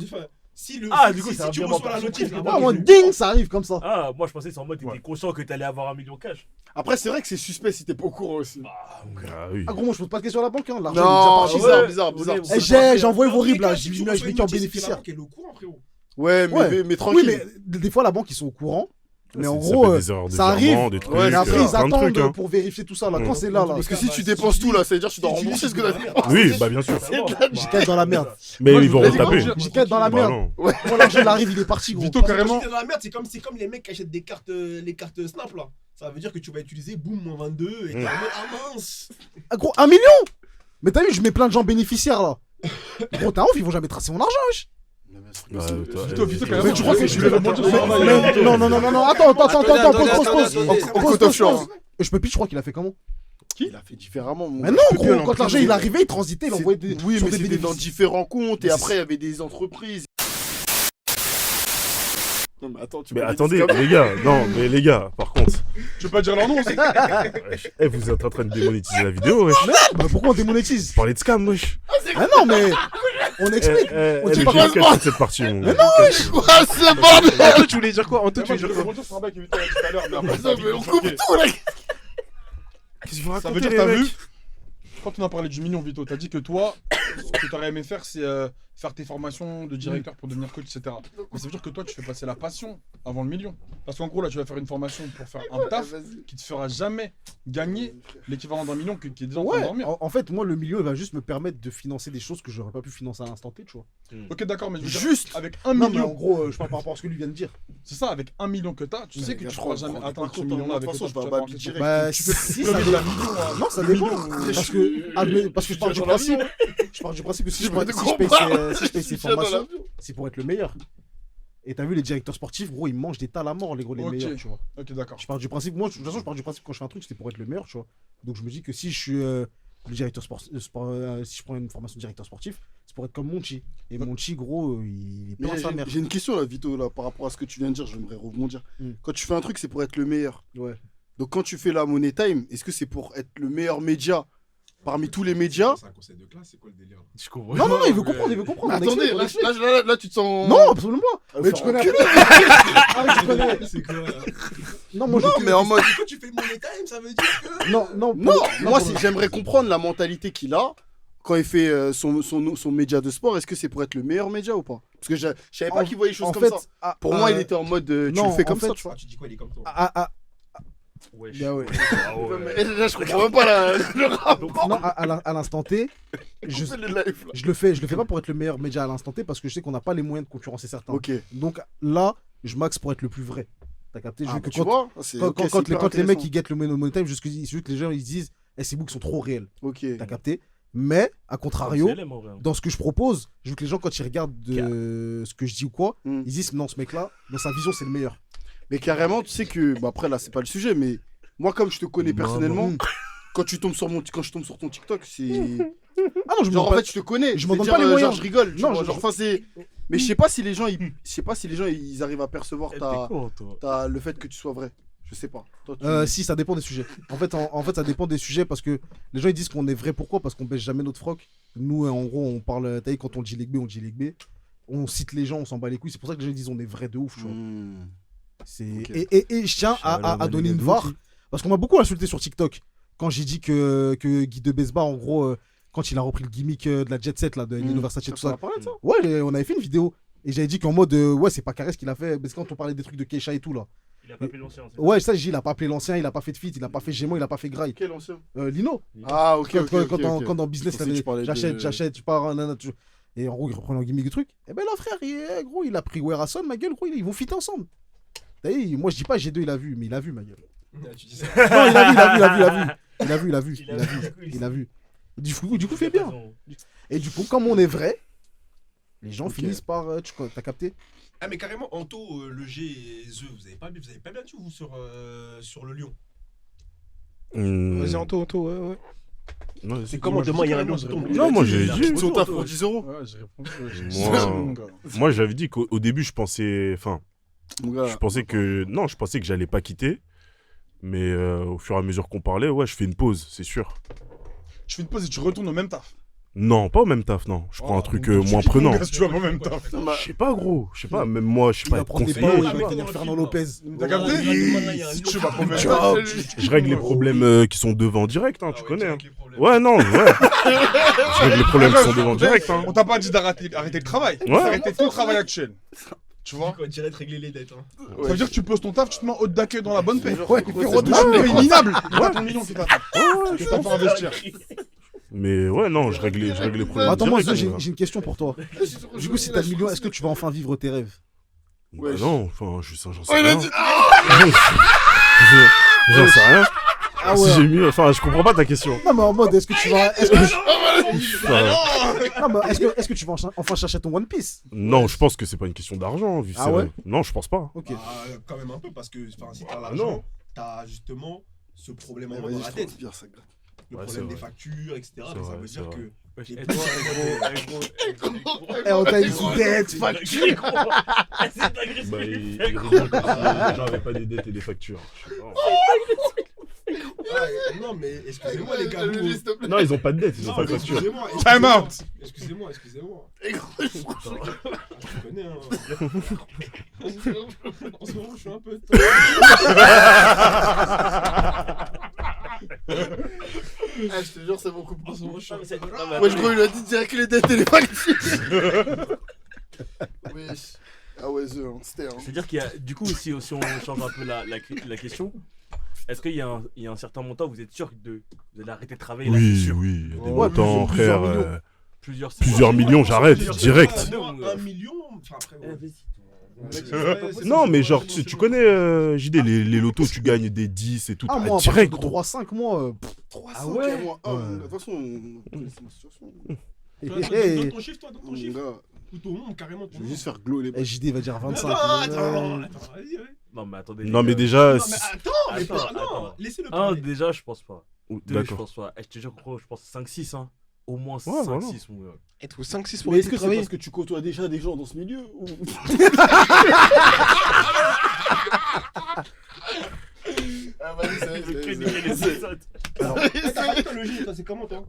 Ah, du coup, c'est un si tu virement reçois la par notif, surprise. la Ah, banque, moi, elle- ding, ça arrive comme ça. Ah, moi je pensais que c'est en mode t'étais Ouais. conscient que t'allais avoir 1 million cash. Après, c'est vrai que c'est suspect si t'es pas au courant aussi. Ah oui. Ah, gros, moi, je pose pas de questions à la banque. Hein. L'argent, Non, il est déjà parti. bizarre, bizarre. Ouais. J'ai envoyé Dans vos tous les RIB là. cas, Je si tu l'ai reçois mis une en notice, c'est la bénéficiaire. banque, elle est au courant, frérot. Ouais, Ouais. mais tranquille. Oui, mais des fois, la banque, ils sont au courant. Mais en Ça gros, fait des erreurs de ça arrive. virement, des trucs, Ouais, Et après, plein ils de trucs, attendent hein. pour vérifier tout ça. Là, quand Mm. c'est là, là. Parce que si tu dépenses tout là, ça veut dire que tu dois rembourser ce que t'as fait. Oui, bah bien sûr. J'étais dans la merde. Mais Moi, ils je vont voulais retaper. dire, J'étais dans la Bah merde. non. Moi, l'argent, il arrive, il est parti, gros. Vito, Quand carrément. t'es dans la merde, c'est comme les mecs qui achètent des cartes, les cartes Snap là. Ça veut dire que tu vas utiliser boum moins 22 et t'es en mode, ah mince. Ah, gros, 1 million. Mais t'as vu, je mets plein de gens bénéficiaires là. Gros, t'as ouf, ils vont jamais tracer mon argent, wesh. Ouais, toi, Vito, eh, carrément. Mais tu crois que je vais rebondir sur non, attends, pause. Écoute, offshore. Je peux plus, je crois qu'il a fait comment? Il a fait différemment. mon Mais gars. non, Je peux plus gros, quand aller en l'argent prison. il arrivait, il transitait, il envoyait des. Oui, sur mais des c'était dans bénéfices. différents comptes et Mais après il y avait des entreprises. Non, mais attends, tu Mais peux les attendez, dire comme- les gars, non, mais les gars, par contre, Tu veux pas dire leur nom aussi? wesh, eh, vous êtes en train de démonétiser la vidéo, wesh. Bah pourquoi on démonétise? Parlez de scam, wesh. Ah non, mais on explique. Eh, On eh, dit mais pas j'ai quoi. caché cette partie, mon gars. Ah, c'est bordel. Anto, tu voulais dire quoi? Anto, tu Moi, voulais je dire vais quoi? rebondir sur un bail qui était tout à l'heure, mais après, Non, mais on coupe tout là. Qu'est-ce que vous Ça veut racontez, dire, les t'as mecs vu? Quand on a parlé du million, Vito, t'as dit que toi, ce que t'aurais aimé faire, c'est faire tes formations de directeur pour devenir coach, etc. Mais ça veut dire que toi, tu fais passer la passion avant le million. Parce qu'en gros, là, tu vas faire une formation pour faire un taf qui te fera jamais gagner l'équivalent d'un million qui est déjà en train de Ouais, dormir. en fait, moi, le milieu va juste me permettre de financer des choses que j'aurais pas pu financer à l'instant T, tu vois. Ok, d'accord, mais je veux dire, Juste. avec 1 Non, mais en million, gros, je parle par rapport à ce que lui vient de dire. c'est ça, avec 1 million que t'as, tu sais que tu pourras jamais atteindre ce million-là avec De toute façon, autant je que vais tu vas à Babi avoir. direct. Bah, Tu peux si, Le ça million, dépend. Non, ça le dépend. million, Parce que je pars du principe que si je paye ces formations, c'est pour être le meilleur. Et t'as vu, les directeurs sportifs, gros, ils mangent des tas à la mort, les gros, les Ok. meilleurs, tu vois. Ok, d'accord. Je pars du principe, moi, de toute façon, je pars du principe quand je fais un truc, c'était pour être le meilleur, tu vois. Donc je me dis que si je suis le directeur sportif, si je prends une formation de directeur sportif, c'est pour être comme Monchi. Et Monchi, gros, il est Mais plein sa mère. j'ai une question là, Vito, là, par rapport à ce que tu viens de dire, j'aimerais rebondir. Mm. Quand tu fais un truc, c'est pour être le meilleur. Ouais. Donc quand tu fais la Money Time, est-ce que c'est pour être le meilleur média parmi tous les médias? C'est un conseil de classe, c'est quoi le délire là? Je comprends. Non, il veut comprendre, il veut comprendre. Mais on attendez, explique, là, on explique. là, tu te sens. Non, absolument pas. Ah, Mais faut tu connais. enculer. Ah, tu connais. C'est quoi là? Non, moi, Non, mais en mode. Quand tu fais Money Time, ça veut dire que. Non, Non, moi, j'aimerais comprendre la mentalité qu'il a quand il fait son média de sport. Est-ce que c'est pour être le meilleur média ou pas? Parce que je savais pas qu'il voyait les choses comme ça. Pour moi, il était en mode tu non, le fais en comme fait, ça, tu vois. Ah, tu dis quoi, il est comme toi? Wesh. Bien ouais. Ah ouais. Mais là, je comprends même pas le rapport. Non, à l'instant T, je On fait les lives, là. je le fais pas pour être le meilleur média à l'instant T parce que je sais qu'on n'a pas les moyens de concurrencer certains. Ok. Donc là, je max pour être le plus vrai. T'as capté? Je veux que Tu quand, vois c'est- quand, ok, quand- c'est quand les, hyper quand les mecs intéressant. ils guettent le Money Time, juste que les gens ils se disent ces books sont trop réels. Ok. T'as capté? Mais, à contrario, C'est LM, en vrai. dans ce que je propose, je veux que les gens, quand ils regardent ce que je dis ou quoi, Mm. ils disent non, ce mec-là, dans sa vision, c'est le meilleur. Mais carrément, tu sais que. Bah après, là, c'est pas le sujet, mais moi, comme je te connais Non, personnellement, non. quand je tombe sur ton TikTok, c'est. Ah non, je me Genre, en demande fait, je te connais. je m'en donne veux pas les dire, moyens. Genre, je rigole. tu Non, vois, je- genre, enfin, c'est. Mais je sais pas si les gens, ils arrivent à percevoir le fait que tu sois vrai. Je sais pas. Toi, tu- Si, ça dépend des sujets. En fait, ça dépend des sujets parce que les gens ils disent qu'on est vrai. Pourquoi? Parce qu'on baisse jamais notre froc. Nous, en gros, on parle. T'as vu, quand on dit Legbé, on dit Legbé. On cite les gens, on s'en bat les couilles. C'est pour ça que les gens disent on est vrai de ouf. Tu vois. Hmm. C'est... Ok. Et je tiens à donner une var. Parce qu'on m'a beaucoup insulté sur TikTok. Quand j'ai dit que Guy de Besbar, en gros, quand il a repris le gimmick de la Jet Set, là, de Nino Versace et tout On a ça. parlé de ça. Ouais, on avait fait une vidéo. Et j'avais dit qu'en mode, ouais, c'est pas Carré ce qu'il a fait. Parce que quand on parlait des trucs de Keisha et tout, là. Il a pas appelé l'ancien. c'est Ouais, ça, j'ai dit, il a pas appelé l'ancien, il a pas fait de feat, il a pas fait Gémeaux, il a pas fait Grail. Quel ancien? Lino. Ah, ok. Quand dans business, Je pensais que tu parlais de- j'achète, tu pars, nanana, et en gros, il reprend le gimmick du truc. Et ben là, frère, gros, il a pris Werason, ma gueule, gros, ils vont fitter ensemble. T'as vu, moi, je dis pas G2, il a vu, mais il a vu, ma gueule. Tu dis ça. Non, il a vu. Il a vu. Du coup, il fait bien. Et du coup, comme on est vrai, les gens Ok. finissent par. T'as capté? Ah, mais carrément, Anto, Le G et The, vous avez pas bien dit, vous, sur le Lion? Vas-y, Anto, ouais. Non, C'est comment demain il y a un Lion qui tombe? Non, moi j'ai dit. Son taf pour 10 euros. Ouais, j'ai répondu. Moi j'avais dit qu'au début je pensais. Enfin, Mon gars. je pensais que. Non, je pensais que j'allais pas quitter. Mais au fur et à mesure qu'on parlait, ouais, je fais une pause, c'est sûr. Tu fais une pause et tu retournes au même taf. Non, pas au même taf, non. Je prends un truc donc tu moins quittes ton prenant. gars si tu vas au même taf. Je sais pas, gros. Je sais pas, même moi, je sais Il pas va être prendre des conseiller. pains, je il sais va pas. venir Fernand Lopez. T'as capté? Si tu vas au même Ciao. taf. Je règle les problèmes qui sont devant direct, hein, tu connais. Hein. Ouais, non, ouais. Je règle les problèmes qui sont devant direct. Hein. On t'a pas dit d'arrêter le travail. Ouais. Arrêter ton travail actuel. Tu vois? On dirait de régler les dettes. Hein. Ça veut dire que tu poses ton taf, tu te mets en hôte d'accueil dans la bonne paix. Ouais, Tu ouais, retouches une paix minable. T'as ton million qui t'attend. Tu t'as fait investir. Mais ouais, non, je règle les problèmes Attends, moi, direct. j'ai une question pour toi. Du coup, si t'as le million, est-ce que tu vas enfin vivre tes rêves? Bah non, enfin, j'en sais Oh, il a rien. dit. J'en sais rien. Ah Si ouais. j'ai mis... Enfin, je comprends pas ta question. Non, mais en mode, est-ce que tu vas. Enfin, Non, mais est-ce que tu vas enfin chercher ton One Piece? non, je pense que c'est pas une question d'argent. Vu que Ah c'est- ouais Non, je pense pas. Ok. Bah, quand même un peu, parce que si t'as non. l'argent, t'as justement ce problème en dans Vas-y, la je tête. transpire, ça gratte. Le Ouais, problème c'est des vrai. factures, etc. C'est Mais ça vrai, veut c'est dire vrai. que. Et toi, Eh, on t'a dit dette, facture. Bah, il rigole parce que les gens avaient pas des dettes et des factures. Je sais pas. Non, mais excusez-moi, les gars. Le liste, s'il te plaît. Non, ils ont pas de dettes, ils ont Non, pas de facture. excusez-moi. Time out. Excusez-moi. Eh, gros, Je connais, hein. En ce moment, je suis un peu. Ah, je te jure, c'est beaucoup En ce moment, je suis un peu. Moi, je crois qu'il a dit direct que les dettes et les factures. Wesh. Ah ouais, c'était. C'est-à-dire qu'il y a, du coup, si on change un peu la question, est-ce qu'il y a un certain montant où vous êtes sûr de vous allez arrêter de travailler là, c'est Oui, sûr. oui, il y a des Ouais, montants, plusieurs frère. millions. Plusieurs millions, j'arrête, direct. Un million. Enfin, après. Non, mais genre, tu connais, JD, les lotos, tu gagnes des 10 et tout. Ah, moi, à direct, partir de gros. 3-5 mois. 300 Ah ouais. moi. Ouais. De toute façon, c'est ma situation. Donne ton chiffre, toi, donne ton Mon chiffre. gars, Tout au monde, carrément. Je vais juste faire glow les. Eh, JD va dire 25. Attends, vas-y, ouais. Non, mais attendez. Non, mais les gars. déjà. Non, mais attends, non, attends. laissez-le Un, parler. déjà, je pense pas. Deux, je D'accord. pense pas. Eh, je te jure, gros, je pense 5-6, hein. Au moins Ouais, 5-6, voilà. mon gars. Être 5-6 pour Mais aller est-ce que c'est travailler. parce que tu côtoies déjà des gens dans ce milieu ou... Ah, vas-y, Attends, le J, toi, c'est comment, toi?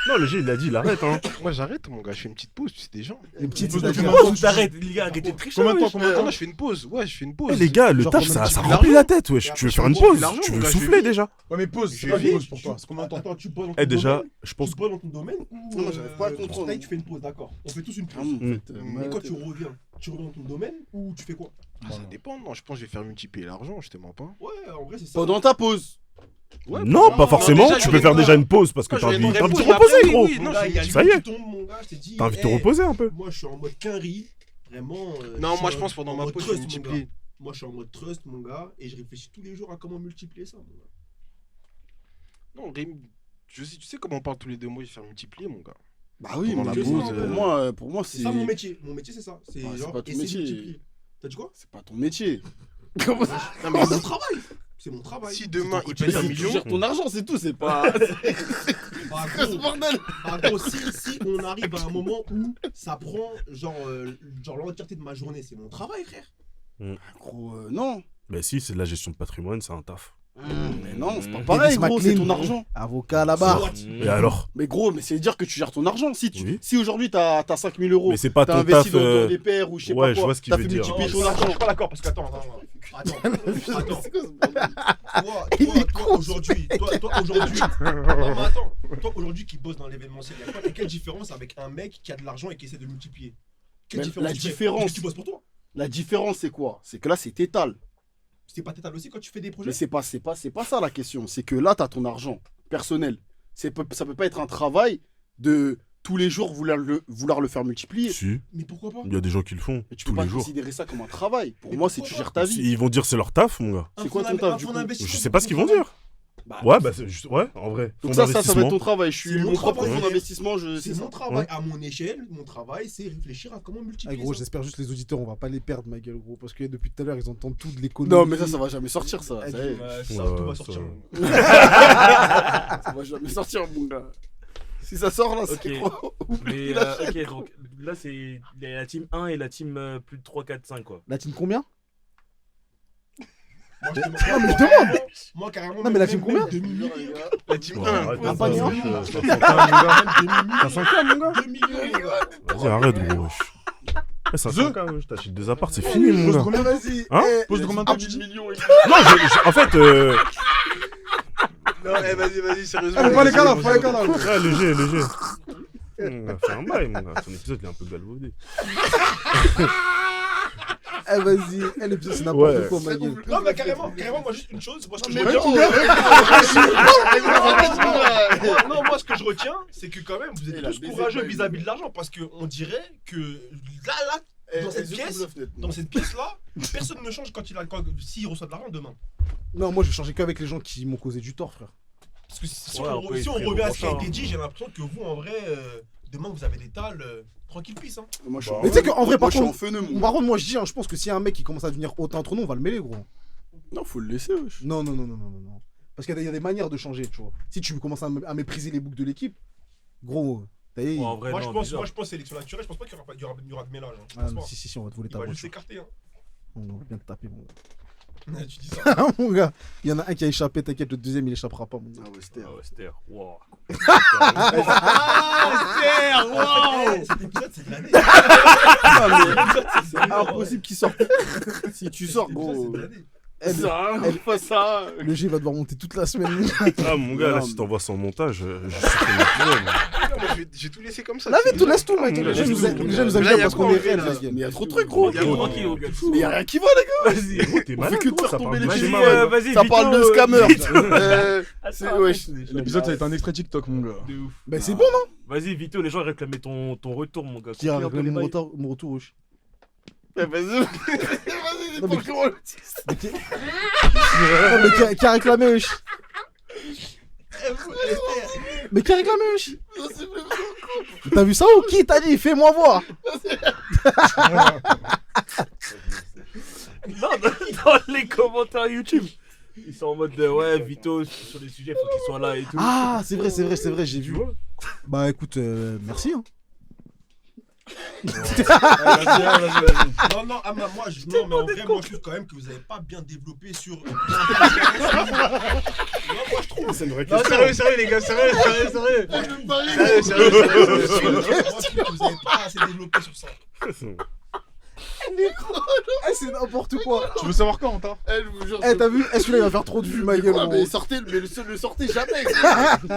Non, le G, il a dit, il arrête, hein. Moi j'arrête mon gars, je fais une petite pause, tu sais des gens. Les petites, Pause de c'est-à-dire- combien de temps, T'arrêtes, les gars, arrêtez de tricher. Combien de temps, wesh. combien de Ah temps non, je fais une pause, ouais, je fais une pause. Eh les gars, le Genre, taf, combien ça, de ça temps remplit la tête, wesh. Et Tu veux après, faire une je prends pause l'argent, Tu mon veux gars, je souffler vis. déjà Ouais, mais pause, Je c'est pas vis. une pause pour toi. C'est combien de temps? Attends, tu bosses dans ton Eh déjà, domaine, je pense tu bosses dans ton domaine ou Non, j'arrive pas à tu comprendre. travailles, tu fais une pause, d'accord. On fait tous une Ah, pause. en fait, Et quand tu reviens dans ton domaine ou tu fais quoi? Ah, ça dépend, non, je pense que je vais faire multiplier l'argent, je te mens pas. Ouais, en vrai, c'est ça. Pendant ta pause. Ouais, Non, bah, pas forcément. déjà, Tu je peux vais faire pas- déjà une pause parce que Quand t'as je envie vais t'as envie de te répondre, mais reposer, après, gros. oui, Mon non, gars, je- il y a ça le y est. qui tombe, mon gars, je t'ai dit. T'as envie de te eh, reposer un peu. Moi, je suis en mode quinri. Vraiment. Non, moi je suis pense pendant en ma mode pause, je vais trust, mon gars. multiplier. Moi, je suis en mode trust, mon gars, et je réfléchis tous les jours à comment multiplier ça, mon gars. Non, Rémi, tu sais comment on parle tous les 2 mois, je vais faire multiplier mon gars. Bah oui, Pendant mais la je sais, pause, pour moi, C'est c'est. ça mon métier. Mon métier, c'est ça. C'est Ah, c'est genre pas ton essayer de métier. multiplier. T'as dit quoi? C'est pas ton métier. Comment ça Non, mais C'est mon travail. C'est mon travail. si C'est demain ton il quotidien. paye un Tu million, gères ton argent, c'est tout, c'est pas. Bah, C'est gros, ce bordel. gros, si on arrive à un moment où ça prend genre l'entièreté de ma journée, c'est mon travail, frère. Gros, non. Mais si, c'est de la gestion de patrimoine, c'est un taf. Mais non, c'est pas Mmh. pareil, Dennis gros, c'est McLean. ton argent. Avocat à la barre. Soit. Et alors Mais gros, mais c'est dire que tu gères ton argent. Si, Oui. si aujourd'hui t'as 5000 euros, Mais c'est pas t'as ton investi taf. dans des paires ou je sais ouais, pas je vois quoi, ce qu'il t'as veut fait dire. multiplier Non, ton je argent. suis pas d'accord parce que attends. Toi, aujourd'hui, toi aujourd'hui qui bosse dans l'événementiel, y a quoi, quelle différence avec un mec qui a de l'argent et qui essaie de le multiplier? Quelle Mais différence la tu fais? différence- Parce que tu bosses pour toi. La différence, c'est quoi? C'est que là, c'est t'étales. C'est pas tétal aussi quand tu fais des projets? Mais c'est pas ça la question. C'est que là, t'as ton argent personnel. Ça peut pas être un travail de tous les jours vouloir le faire multiplier. Si, Mais pourquoi pas? il y a des gens qui le font Et tu peux tous pas les jours. considérer ça comme un travail. Pour Mais moi, c'est pourquoi tu pas gères ta Si, vie. ils vont dire c'est leur taf, mon gars. C'est quoi ton taf, du coup? Je sais pas ce qu'ils vont dire. Bah, Ouais, bah c'est juste. Ouais, en vrai. Donc Fonds ça va être ton d'investissement. travail. Je suis C'est mon mon propre travail. fonds d'investissement. C'est C'est ça. mon travail. À mon échelle, mon travail, c'est réfléchir à comment Ah, multiplier gros, ça. j'espère juste les auditeurs, on va pas les perdre, ma gueule, gros. Parce que depuis tout à l'heure, ils entendent tout de l'économie. Non, mais ça va jamais sortir, ça. Ah, Ça y est. Ça, Ouais, tout va ça- sortir. Ça va jamais sortir, mon gars. Si ça sort là, c'est Ok. quoi? Oublie Mais la ok, donc là c'est la team 1 et la team plus de 3, 4, 5 quoi. La team combien? Moi, je demande- Non, mais je demande. Moi, carrément. Non, mais la team combien? demi-million. la team Ouais, 1. arrête, Ah, t'as pas bien. 5K, mon gars. 2 millions. Vas-y, arrête, gros. wesh. Eh, 5K, wesh, t'achètes des apparts, c'est fini, mon Pause de gars. combien? Vas-y. Hein eh, Pause de combien de temps, tu dis? millions. Non, en fait. Non, eh, vas-y, sérieusement. Allez, pas les cas là, pas les cas là. Ouais, léger. On a fait un bail, mon gars. Ton épisode, il est un peu galvaudé. Eh, vas-y. Eh, l'épisode, c'est n'importe Ouais. quoi, ma gueule. Non, mais carrément, moi, juste une chose. Moi, ce que je Mais retiens. Moi, ce que je retiens, c'est que quand même, vous Et êtes la tous baisée, courageux bah, vis-à-vis de l'argent parce qu'on dirait que dans cette pièce, dans cette pièce-là, personne ne change s'il reçoit de l'argent demain. Non, moi, je vais changer qu'avec les gens qui m'ont causé du tort, frère. Parce que si Ouais, on, on peut si on écrire revient à au ce qui a prochain, été dit, j'ai l'impression que vous, en vrai, demain, vous avez des tales tranquille pisse. Hein. Moi, je suis Mais tu sais qu'en vrai, moi, par je suis en contre, feu neuf, moi. par contre, moi, je dis, hein, je pense que si un mec qui commence à devenir hautain entre nous, on va le mêler, gros. Non, faut le laisser, wesh. Non. Parce qu'il y a des manières de changer, tu vois. Si tu commences à mépriser les boucs de l'équipe, gros, t'as vu. Ouais, en vrai, Moi, non, je pense bizarre. sélection naturelle, je pense pas qu'il y aura de mélange. Hein. Je Ah, pense mais pas. si, on va te voler Il ta va juste voiture. s'écarter. Hein. On va bien te taper, mon gars. Tu dis ça. Mon gars, il y en a un qui a échappé, t'inquiète, le deuxième, il échappera pas, mon gars. Ah ouais, c'était. Ah ouais, Ster, wow. Cet épisode, c'est de l'année. C'est impossible qu'il sorte. Si tu sors, Cet épisode, gros. c'est de l'année. Elle fait ça. Le G va devoir monter toute la semaine, mon gars. Ah, mon gars, là, Non, si mais- t'envoies sans montage, je supprime l'épisode. J'ai tout laissé comme ça. Là, mais tout, laisse tout, mec. Ah, Les gens laisse nous tout. aiment Là, bien y a parce quoi, qu'on est en fait, réel, là la gueule. Mais il y a trop de trucs, gros. Il y a gros. tranquille, au gars. Mais y a rien qui va, les gars. Vas-y. Gros, t'es On malade, fait que de gros, faire ça tomber parle les de chiffres. schéma, Vas-y, Ça parle de Vito, scammer. Vito. C'est Attends, wesh. L'épisode, ça va être un extrait TikTok, mon gars. De ouf. Bah, c'est bon, non? Vas-y, Vito, les gens réclament ton retour, mon gars. Qui a Continue un peu les réclamé bails. mon retour, wesh. Eh, vas-y. Vas-y, les Non, mais- Pokémon. Mais qui... Non, mais qui a réclamé, wesh. Mais qui a réclamé, wesh? T'as vu ça ou qui t'a dit? Fais-moi voir. Non, dans les commentaires YouTube. Ils sont en mode de ouais, Vito, sur les sujets, faut qu'il soit là et tout. Ah, c'est vrai, j'ai vu. Bah écoute, merci. Hein. Non, Ama, moi, non, mais en vrai, moi, je trouve quand même que vous avez pas bien développé sur. Non, moi, je trouve. C'est une vraie Non, question. sérieux, les gars, sérieux. Moi, je trouve que vous avez pas assez développé sur ça. C'est n'importe quoi. Tu veux savoir quand, Anta? Je vous jure. T'as vu? Celui-là, il va faire trop de vues, ma gueule. Ouais, gros. mais sortez, mais le sortez jamais.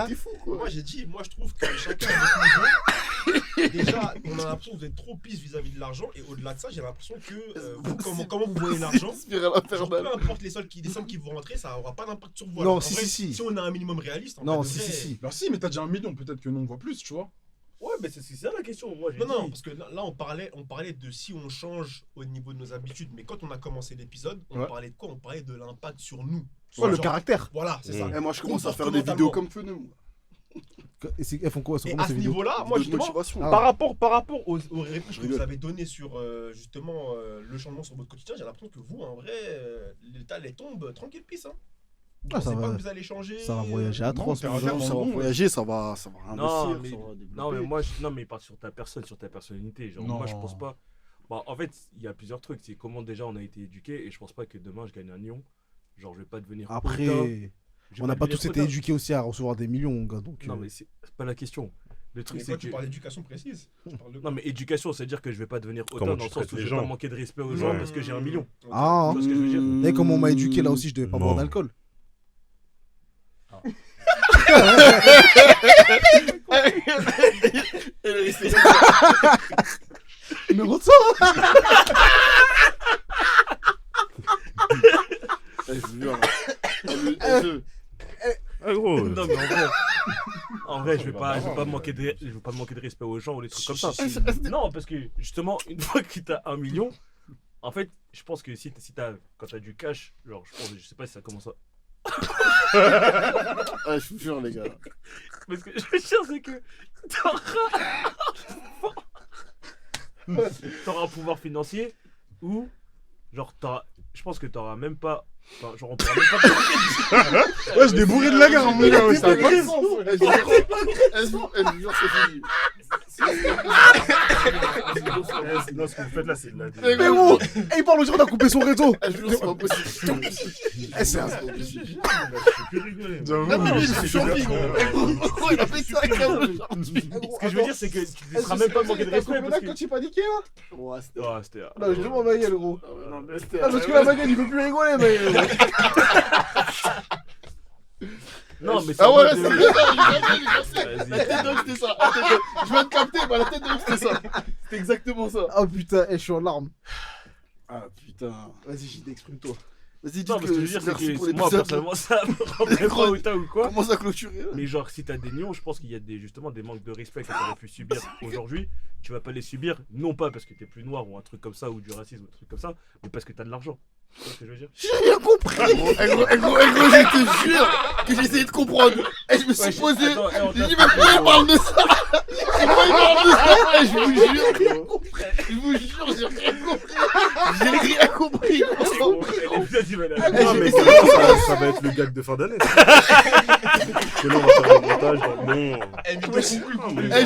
T'es fou, quoi. Moi, j'ai dit, moi, je trouve que chacun à votre niveau. Déjà, on a l'impression que vous êtes trop pisse vis-à-vis de l'argent. Et au-delà de ça, j'ai l'impression que comment vous voyez l'argent. Spirale Genre, infernale. peu importe les sommes qui vont rentrer, ça aura pas d'impact sur vous. Non, Alors, en si, vrai, si. on a un minimum réaliste. Non, vrai, de vrai- si. Bah si, mais t'as déjà 1 million, peut-être que nous on voit plus, tu vois. Ouais, mais c'est ça la question. Moi, j'ai Non, dit. parce que là, on parlait de si on change au niveau de nos habitudes. Mais quand on a commencé l'épisode, on Ouais. parlait de quoi? On parlait de l'impact sur nous. Oh, le Genre, caractère. Voilà, c'est ça. Et moi, je commence à faire des vidéos comme Feneux, moi. Elles font quoi? Et Comment à ces ce vidéos? niveau-là, moi, De justement, motivation. Ah. par rapport aux réponses Je que vous rigole. avez données sur justement le changement sur votre quotidien, j'ai l'impression que vous, en vrai, l'état les tombe tranquille pisse. Hein. Ah, Je ça sais pas va. que vous allez changer. Ça va voyager à Non, 3 c'est ce un genre. terme, Ça va bon, voyager, ça va Non, investir, mais- ça va développer. Non, mais moi, non, mais il part sur ta personne, sur ta personnalité. Genre, moi, je Non. pense pas. Bah, en fait, il y a plusieurs trucs. C'est comment déjà on a été éduqué. Et je pense pas que demain je gagne un million. Genre, je vais pas devenir. Après, autant. Je vais on n'a pas devenir tous été autant. éduqués aussi à recevoir des millions, mon gars. Donc, Non, mais c'est pas la question. Le truc, Mais c'est quand tu que. parles d'éducation précise, tu parles de Non, mais éducation, c'est-à-dire que je vais pas devenir autant Comment dans tu le sens traites où les je vais pas gens. manquer de respect aux gens Ouais. parce que j'ai un million. Ok. Ah, Tu vois ce que je veux dire vous savez comment on m'a éduqué là aussi, je devais pas boire Non. d'alcool. Numéro de ça. Je vous jure. Le- Ah, gros. Non, mais en vrai, je vais pas manquer de respect aux gens ou des trucs comme ça. Non, parce que justement, une fois que t'as 1 million, en fait, je pense que quand t'as du cash, genre, je sais pas si ça commence à. Ouais, je vous jure, les gars. Parce que je veux dire, c'est que t'auras un pouvoir financier ou, genre, je pense que t'auras même pas. Enfin, genre, on pourra même pas. Ouais, je débourré de la gare, mon gars, ouais, ça a pas de sens. Je vous jure, c'est fini. Non, ce que vous faites là, c'est de la. Mais Mais gros, il parle aujourd'hui, on a coupé son réseau. Je vous jure, c'est pas possible. C'est un- Je peux plus rigoler. J'avoue. Non, mais c'est champi, gros. Il a fait ça quand même. Ce que je veux dire, c'est que tu ne seras même pas manqué de respect parce que. tu paniqué là? Ouais, c'était. Ah, c'était. Non, je demande ma gueule, gros. Non, mais c'était. Ah, parce que la baguette, il peut plus rigoler, mais. Non, mais c'est. Ah en ouais, mode c'est de- ça. Vas-y. La tête de Hope, c'était ça. Je viens de capter, mais la tête de Hope, c'était ça. C'était exactement ça. Oh putain, je suis en larmes. Ah putain. Vas-y, JD, exprime-toi. Vas-y, dis Non, parce que je veux dire, c'est merci pour que moi, l'épisode. personnellement, ça me rendrait pas autant ou quoi. Commence à clôturer. là. Mais genre, si t'as des nions, je pense qu'il y a justement des manques de respect que t'aurais pu subir aujourd'hui. Tu vas pas les subir, non pas parce que t'es plus noir ou un truc comme ça, ou du racisme ou un truc comme ça, mais parce que t'as de l'argent. Tu vois ce que je veux dire? J'ai rien compris. Eh gros, je te jure que j'ai essayé de comprendre. Et je me suis posé. Attends, on J'ai t'a- dit, mais pourquoi il parle de ça? Pourquoi il parle de ça? Je vous jure, j'ai rien compris. J'ai rien compris. L'épisode, il va aller. Non, mais ça va être le gag de fin d'année. Que là, on va faire un montage dans non. Eh,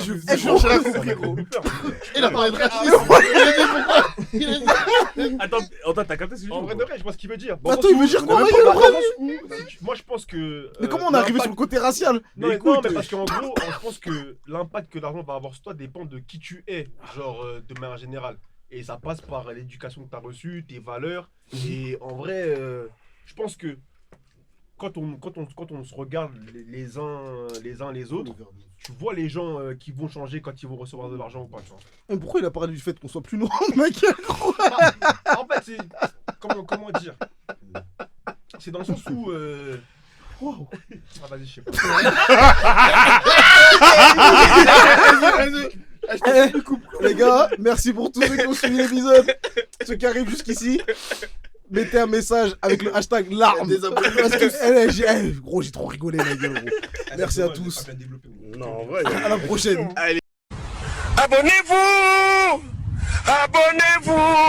je vous jure, j'ai rien compris, gros. Il a parlé de racisme. Il a dit pourquoi? Attends, Antoine, t'as capté ce que je En dis vrai ou de pas? vrai, je vois ce qu'il veut dire. Attends, il veut dire quoi? Moi, je pense que. Mais comment on est arrivé sur le côté racial? Non, Mais mais, non, écoute, mais parce qu'en gros, je pense que l'impact que l'argent va avoir sur toi dépend de qui tu es, genre de manière générale. Et ça passe par l'éducation que tu as reçue, tes valeurs. Et en vrai, je pense que quand on se regarde les uns les autres, tu vois les gens qui vont changer quand ils vont recevoir de l'argent ou pas. Tu vois. Mais pourquoi il a parlé du fait qu'on soit plus noir, mec? En fait, c'est. Comment dire? C'est dans le sens où. Wow. Ah, vas-y, je sais pas. Les gars, merci pour tous ceux qui ont suivi l'épisode. Ceux qui arrivent jusqu'ici. mettez un message avec le hashtag larmes. Parce que, gros, j'ai trop rigolé, la gueule, gros. Merci à tous. Non, en vrai. À la prochaine. Abonnez-vous! Abonnez-vous!